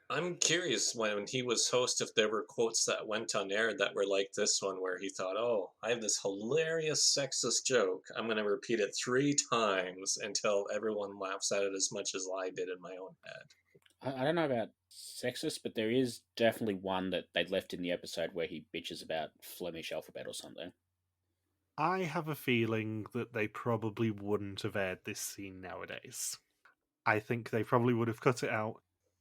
Speaker 2: I'm curious when he was host if there were quotes that went on air that were like this one where he thought, oh, I have this hilarious sexist joke. I'm going to repeat it 3 times until everyone laughs at it as much as I did in my own head.
Speaker 3: I don't know about sexist, but there is definitely one that they left in the episode where he bitches about Flemish alphabet or something.
Speaker 1: I have a feeling that they probably wouldn't have aired this scene nowadays. I think they probably would have cut it out,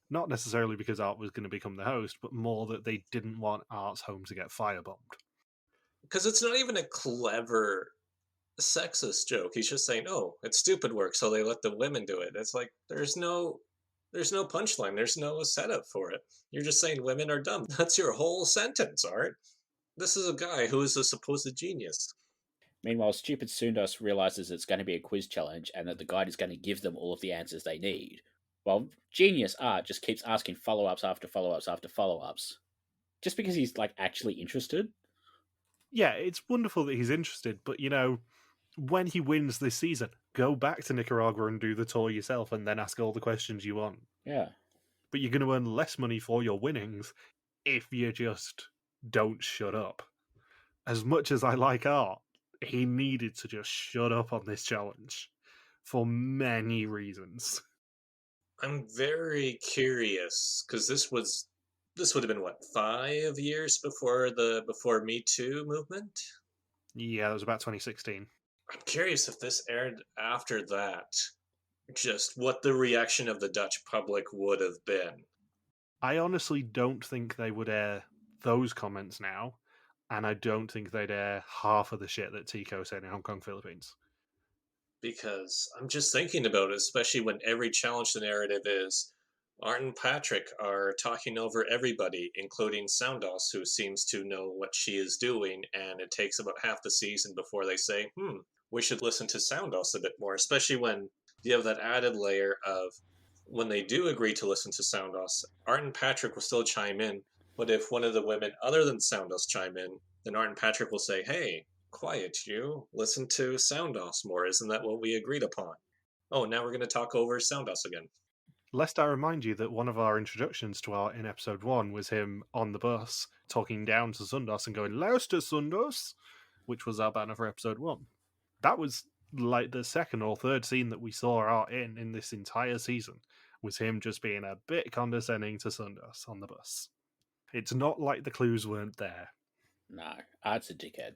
Speaker 1: not necessarily because Art was going to become the host, but more that they didn't want Art's home to get firebombed.
Speaker 2: Because it's not even a clever sexist joke. He's just saying, oh, it's stupid work, so they let the women do it. It's like, there's no punchline. There's no setup for it. You're just saying women are dumb. That's your whole sentence, Art. This is a guy who is a supposed genius.
Speaker 3: Meanwhile, stupid Sundas realizes it's going to be a quiz challenge and that the guide is going to give them all of the answers they need. While genius Art just keeps asking follow-ups after follow-ups after follow-ups. Just because he's, like, actually interested.
Speaker 1: Yeah, it's wonderful that he's interested, but, you know, when he wins this season, go back to Nicaragua and do the tour yourself and then ask all the questions you want.
Speaker 3: Yeah.
Speaker 1: But you're going to earn less money for your winnings if you just don't shut up. As much as I like Art, he needed to just shut up on this challenge for many reasons.
Speaker 2: I'm very curious because this would have been what, 5 years before Me Too movement?
Speaker 1: Yeah, that was about 2016.
Speaker 2: I'm curious if this aired after that, just what the reaction of the Dutch public would have been.
Speaker 1: I honestly don't think they would air those comments now, and I don't think they'd air half of the shit that Tico said in Hong Kong, Philippines.
Speaker 2: Because I'm just thinking about it, especially when every challenge the narrative is, Art and Patrick are talking over everybody, including Soundos, who seems to know what she is doing, and it takes about half the season before they say, we should listen to Soundos a bit more, especially when you have that added layer of when they do agree to listen to Soundos, Art and Patrick will still chime in, but if one of the women other than Soundos chime in, then Art and Patrick will say, hey, quiet you, listen to Soundos more, isn't that what we agreed upon? Oh, now we're going to talk over Soundos again.
Speaker 1: Lest I remind you that one of our introductions to Art in episode 1 was him on the bus talking down to Sundos and going, Lauster Sundos, which was our banner for episode 1. That was like the second or third scene that we saw Art in this entire season, was him just being a bit condescending to Sundos on the bus. It's not like the clues weren't there.
Speaker 3: No, Art's a dickhead.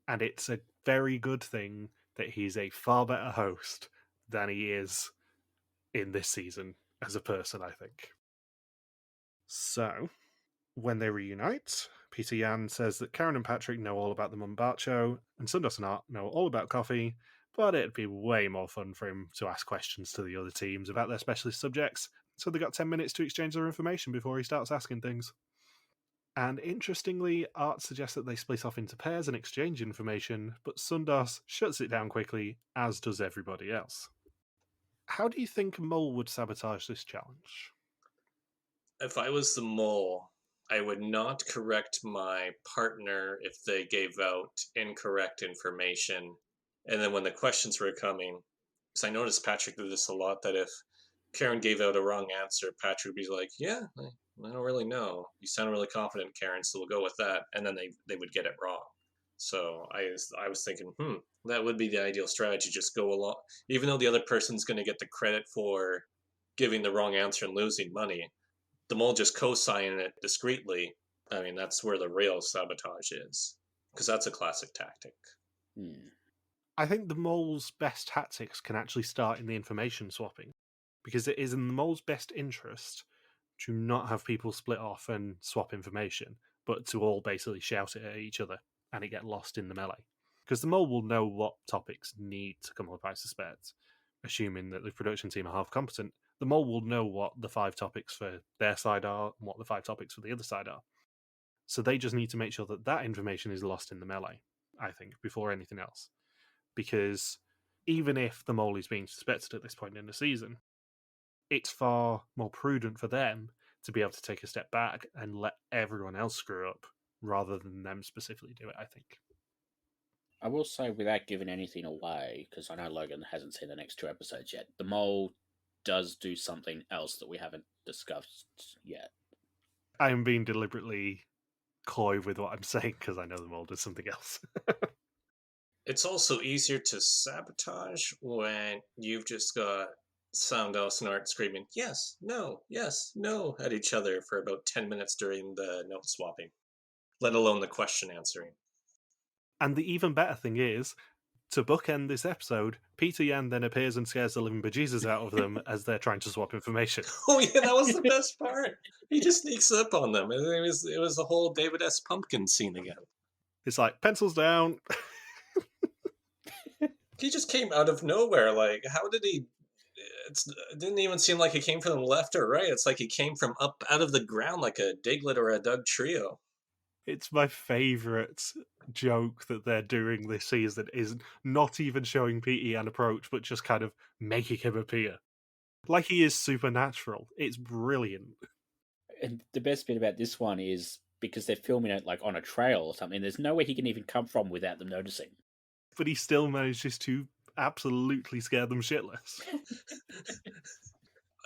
Speaker 1: And it's a very good thing that he's a far better host than he is in this season as a person, I think. So, when they reunite, Pieter Jan says that Karen and Patrick know all about the Mumbacho, and Sundos and Art know all about coffee, but it'd be way more fun for him to ask questions to the other teams about their specialist subjects, so they got 10 minutes to exchange their information before he starts asking things. And interestingly, Art suggests that they split off into pairs and exchange information, but Sundos shuts it down quickly, as does everybody else. How do you think Mole would sabotage this challenge?
Speaker 2: If I was the mole, I would not correct my partner if they gave out incorrect information. And then when the questions were coming, because I noticed Patrick did this a lot, that if Karen gave out a wrong answer, Patrick would be like, yeah, I don't really know. You sound really confident, Karen, so we'll go with that. And then they would get it wrong. So I was thinking, that would be the ideal strategy. Just go along, even though the other person's going to get the credit for giving the wrong answer and losing money. The mole just co-signing it discreetly. I mean, that's where the real sabotage is, because that's a classic tactic.
Speaker 1: I think the mole's best tactics can actually start in the information swapping, because it is in the mole's best interest to not have people split off and swap information, but to all basically shout it at each other and it get lost in the melee. Because the mole will know what topics need to come up, I suspect. Assuming that the production team are half competent, the mole will know what the 5 topics for their side are and what the 5 topics for the other side are. So they just need to make sure that that information is lost in the melee, I think, before anything else. Because even if the mole is being suspected at this point in the season, it's far more prudent for them to be able to take a step back and let everyone else screw up rather than them specifically do it, I think.
Speaker 3: I will say, without giving anything away, because I know Logan hasn't seen the next 2 episodes yet, the mole does do something else that we haven't discussed yet.
Speaker 1: I'm being deliberately coy with what I'm saying because I know the mole does something else.
Speaker 2: It's also easier to sabotage when you've just got Soundos and Art screaming, yes, no, at each other for about 10 minutes during the note swapping, let alone the question answering.
Speaker 1: And the even better thing is, to bookend this episode, Pieter Jan then appears and scares the living bejesus out of them as they're trying to swap information.
Speaker 2: Oh yeah, that was the best part. He just sneaks up on them. It was the whole David S. Pumpkin scene again.
Speaker 1: It's like, pencils down.
Speaker 2: He just came out of nowhere. Like, how did he... it didn't even seem like he came from the left or right. It's like he came from up out of the ground like a Diglett or a Doug Trio.
Speaker 1: It's my favourite joke that they're doing this season is not even showing Pete an approach, but just kind of making him appear. Like he is supernatural. It's brilliant.
Speaker 3: And the best bit about this one is because they're filming it like on a trail or something, there's nowhere he can even come from without them noticing.
Speaker 1: But he still manages to absolutely scare them shitless.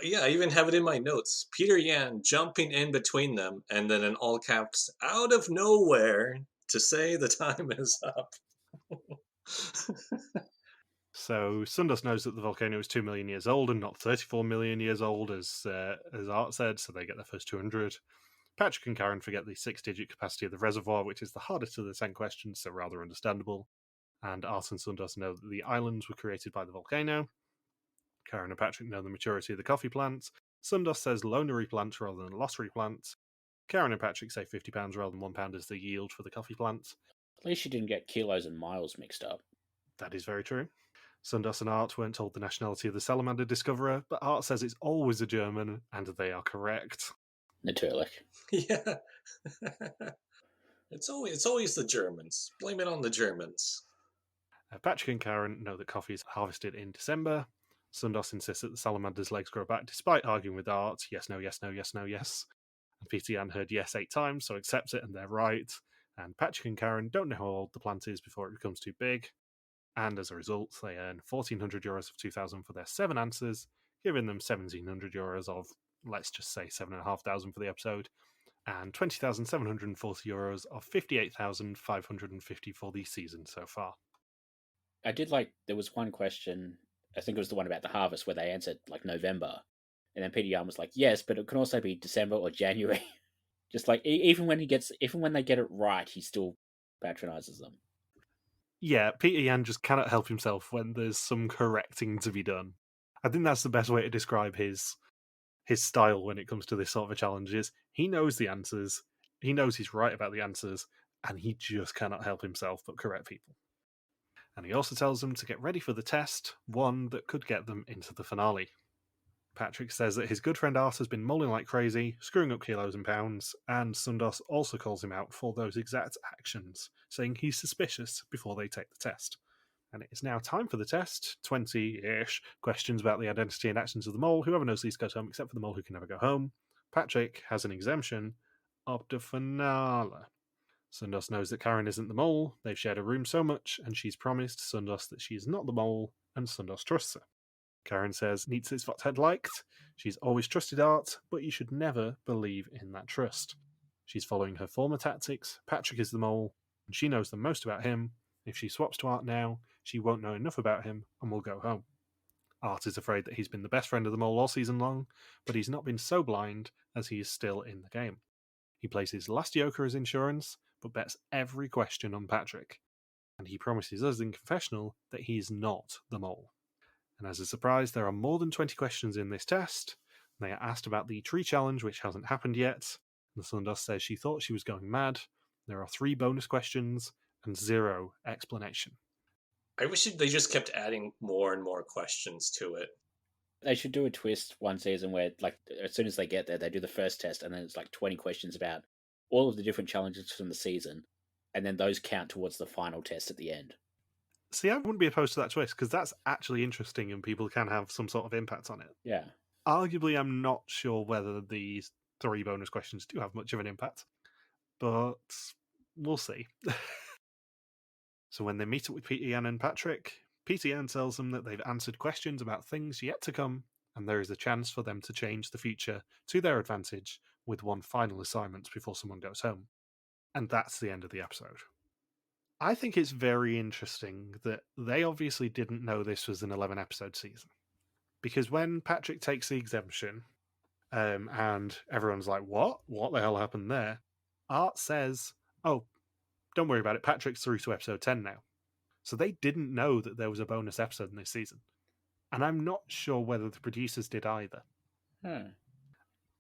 Speaker 2: Yeah, I even have it in my notes. Pieter Jan jumping in between them, and then in all caps, out of nowhere, to say the time is up.
Speaker 1: So Sundos knows that the volcano is 2 million years old and not 34 million years old, as Art said, so they get their first 200. Patrick and Karen forget the 6-digit capacity of the reservoir, which is the hardest of the 10 questions, so rather understandable. And Art and Sundos know that the islands were created by the volcano. Karen and Patrick know the maturity of the coffee plant. Sundos says loanery plant rather than lossery plant. Karen and Patrick say £50 rather than £1 is the yield for the coffee plant.
Speaker 3: At least you didn't get kilos and miles mixed up.
Speaker 1: That is very true. Sundos and Art weren't told the nationality of the salamander discoverer, but Art says it's always a German, and they are correct.
Speaker 3: Natürlich.
Speaker 2: Yeah. It's always the Germans. Blame it on the Germans.
Speaker 1: Patrick and Karen know that coffee is harvested in December. Sundos insists that the salamander's legs grow back despite arguing with Art. Yes, no, yes, no, yes, no, yes. And Pieter Jan heard yes 8 times, so accepts it and they're right. And Patrick and Karen don't know how old the plant is before it becomes too big. And as a result, they earn €1,400 of 2,000 for their 7 answers, giving them €1,700 of, let's just say, 7,500 for the episode, and €20,740 of 58,550 for the season so far.
Speaker 3: I did like, there was one question, I think it was the one about the harvest, where they answered like November. And then Pieter Jan was like, yes, but it can also be December or January. Just like, even when they get it right, he still patronizes them.
Speaker 1: Yeah, Pieter Jan just cannot help himself when there's some correcting to be done. I think that's the best way to describe his style when it comes to this sort of a challenge. Is he knows the answers, he knows he's right about the answers, and he just cannot help himself but correct people. And he also tells them to get ready for the test, one that could get them into the finale. Patrick says that his good friend Art has been mulling like crazy, screwing up kilos and pounds, and Sundos also calls him out for those exact actions, saying he's suspicious before they take the test. And it is now time for the test. 20-ish questions about the identity and actions of the mole. Whoever knows these goes home, except for the mole who can never go home. Patrick has an exemption of the finale. Sundos knows that Karen isn't the mole. They've shared a room so much, and she's promised Sundos that she is not the mole, and Sundos trusts her. Karen says Nietzsche is what Ted liked. She's always trusted Art, but you should never believe in that trust. She's following her former tactics. Patrick is the mole, and she knows the most about him. If she swaps to Art now, she won't know enough about him and will go home. Art is afraid that he's been the best friend of the mole all season long, but he's not been so blind as he is still in the game. He plays his last joker as insurance, but bets every question on Patrick. And he promises us in confessional that he is not the mole. And as a surprise, there are more than 20 questions in this test. They are asked about the tree challenge, which hasn't happened yet. And Sundos says she thought she was going mad. There are 3 bonus questions and 0 explanation.
Speaker 2: I wish they just kept adding more and more questions to it.
Speaker 3: They should do a twist one season where, like, as soon as they get there, they do the first test, and then it's like 20 questions about all of the different challenges from the season, and then those count towards the final test at the end.
Speaker 1: See, I wouldn't be opposed to that twist, because that's actually interesting and people can have some sort of impact on it.
Speaker 3: Yeah.
Speaker 1: Arguably, I'm not sure whether these 3 bonus questions do have much of an impact, but we'll see. So when they meet up with Pieter Jan and Patrick, Pieter Jan tells them that they've answered questions about things yet to come, and there is a chance for them to change the future to their advantage with one final assignment before someone goes home. And that's the end of the episode. I think it's very interesting that they obviously didn't know this was an 11-episode season. Because when Patrick takes the exemption, and everyone's like, what? What the hell happened there? Art says, oh, don't worry about it, Patrick's through to episode 10 now. So they didn't know that there was a bonus episode in this season. And I'm not sure whether the producers did either.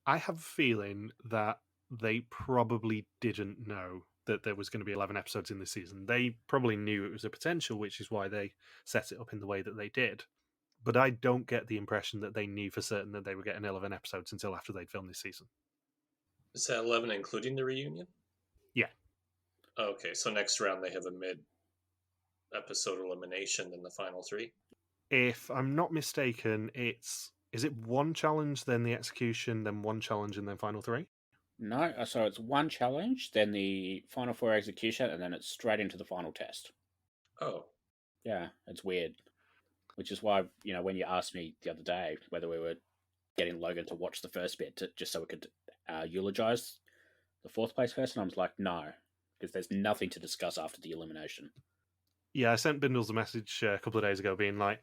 Speaker 1: I have a feeling that they probably didn't know that there was going to be 11 episodes in this season. They probably knew it was a potential, which is why they set it up in the way that they did. But I don't get the impression that they knew for certain that they were getting 11 episodes until after they'd filmed this season.
Speaker 2: Is that 11 including the reunion?
Speaker 1: Yeah.
Speaker 2: Okay, so next round they have a mid-episode elimination, then the final 3?
Speaker 1: If I'm not mistaken, is it 1 challenge, then the execution, then 1 challenge, and then final 3?
Speaker 3: No, so it's 1 challenge, then the final 4 execution, and then it's straight into the final test.
Speaker 2: Oh.
Speaker 3: Yeah, it's weird. Which is why, when you asked me the other day whether we were getting Logan to watch the first bit just so we could eulogise the 4th place person, I was like, no, because there's nothing to discuss after the elimination.
Speaker 1: Yeah, I sent Bindles a message a couple of days ago being like,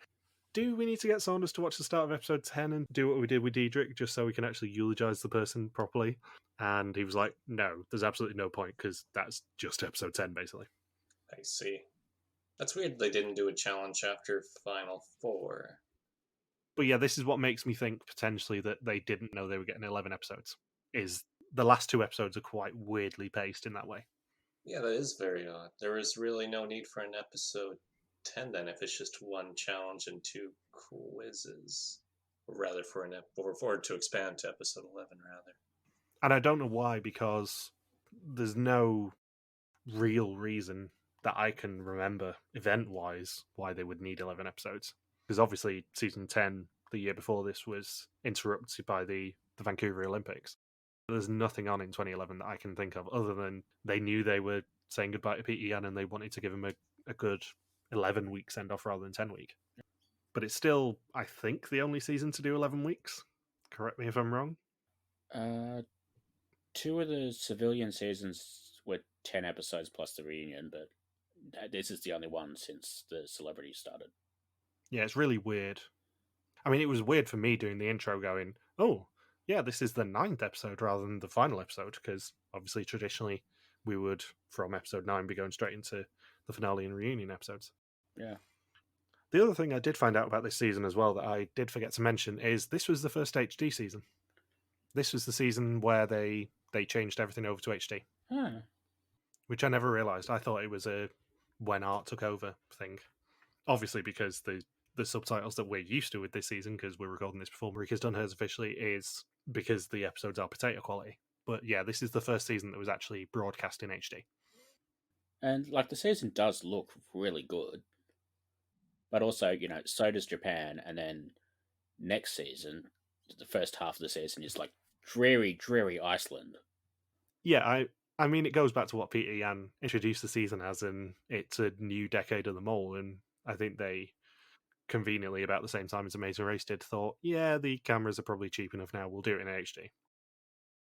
Speaker 1: do we need to get Saunders to watch the start of episode 10 and do what we did with Diedrich just so we can actually eulogise the person properly? And he was like, no, there's absolutely no point because that's just episode 10, basically.
Speaker 2: I see. That's weird they didn't do a challenge after Final 4.
Speaker 1: But yeah, this is what makes me think potentially that they didn't know they were getting 11 episodes, is the last 2 episodes are quite weirdly paced in that way.
Speaker 2: Yeah, that is very odd. There was really no need for an episode 10 then if it's just one challenge and 2 quizzes. Or rather, for it to expand to episode 11, rather.
Speaker 1: And I don't know why, because there's no real reason that I can remember event-wise why they would need 11 episodes. Because obviously season 10, the year before this, was interrupted by the Vancouver Olympics. There's nothing on in 2011 that I can think of other than they knew they were saying goodbye to Pieter Jan and they wanted to give him a good 11-week send-off rather than 10-week. But it's still, I think, the only season to do 11 weeks. Correct me if I'm wrong.
Speaker 3: 2 of the civilian seasons were 10 episodes plus the reunion, but this is the only one since the celebrity started.
Speaker 1: Yeah, it's really weird. I mean, it was weird for me doing the intro going, oh, yeah, this is the 9th episode rather than the final episode, because obviously traditionally we would, from episode 9, be going straight into the finale and reunion episodes.
Speaker 3: Yeah.
Speaker 1: The other thing I did find out about this season as well that I did forget to mention is this was the first HD season. This was the season where they changed everything over to HD.
Speaker 3: Huh.
Speaker 1: Which I never realised. I thought it was a when art took over thing. Obviously, because the subtitles that we're used to with this season, because we're recording this before Marika's done hers officially, is because the episodes are potato quality. But yeah, this is the first season that was actually broadcast in HD.
Speaker 3: And like the season does look really good. But also, so does Japan, and then next season, the first half of the season is like dreary, dreary Iceland.
Speaker 1: Yeah, I mean, it goes back to what Pieter Jan introduced the season as, and it's a new decade of the mole, and I think they, conveniently about the same time as Amazing Race did, thought, yeah, the cameras are probably cheap enough now, we'll do it in HD.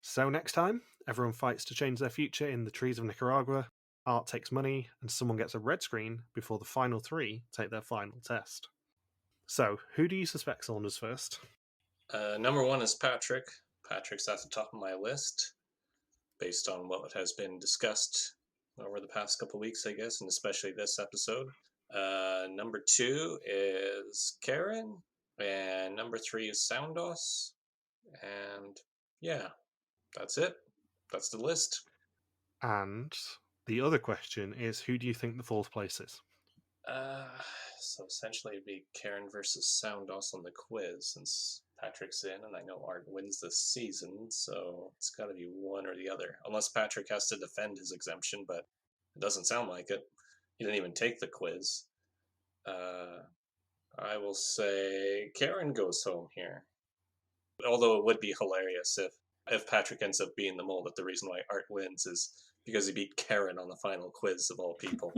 Speaker 1: So next time, everyone fights to change their future in the trees of Nicaragua, art takes money, and someone gets a red screen before the final 3 take their final test. So, who do you suspect Saunders first?
Speaker 2: Number 1 is Patrick. Patrick's at the top of my list, based on what has been discussed over the past couple weeks, I guess, and especially this episode. Number 2 is Karen, and number 3 is Soundos, and yeah, that's it. That's the list.
Speaker 1: And the other question is, who do you think the 4th place is?
Speaker 2: So essentially it'd be Karen versus Soundos on the quiz, since Patrick's in, and I know Art wins this season, so it's got to be one or the other. Unless Patrick has to defend his exemption, but it doesn't sound like it. He didn't even take the quiz. I will say Karen goes home here. Although it would be hilarious if Patrick ends up being the mole, that the reason why Art wins is because he beat Karen on the final quiz of all people.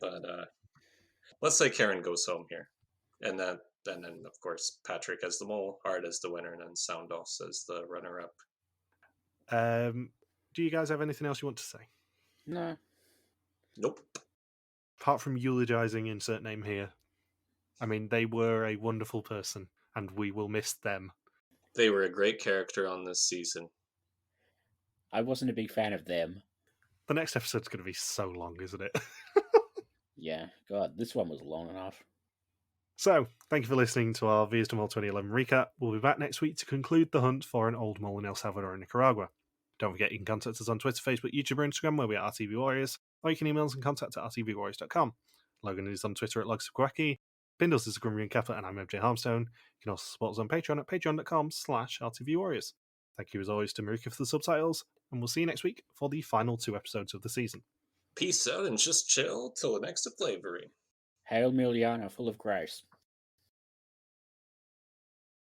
Speaker 2: But let's say Karen goes home here. And then of course, Patrick as the mole, Art as the winner, and then Soundos as the runner-up.
Speaker 1: Do you guys have anything else you want to say?
Speaker 3: No.
Speaker 2: Nope.
Speaker 1: Apart from eulogizing, insert name here. I mean, they were a wonderful person, and we will miss them.
Speaker 2: They were a great character on this season.
Speaker 3: I wasn't a big fan of them.
Speaker 1: The next episode's going to be so long, isn't it?
Speaker 3: Yeah, God, this one was long enough.
Speaker 1: So, thank you for listening to our Vias to Mole 2011 recap. We'll be back next week to conclude the hunt for an old mole in El Salvador and Nicaragua. Don't forget you can contact us on Twitter, Facebook, YouTube, or Instagram, where we are RTV Warriors, or you can email us and contact at rtvwarriors.com. Logan is on Twitter at Logsquacky, Bindles is Grumrian Kappa, and I'm MJ Harmstone. You can also support us on Patreon at patreon.com/rtvwarriors. Thank you as always to Marika for the subtitles, and we'll see you next week for the final 2 episodes of the season.
Speaker 2: Peace out and just chill till the next flavouring.
Speaker 3: Hail Miliana, full of grace.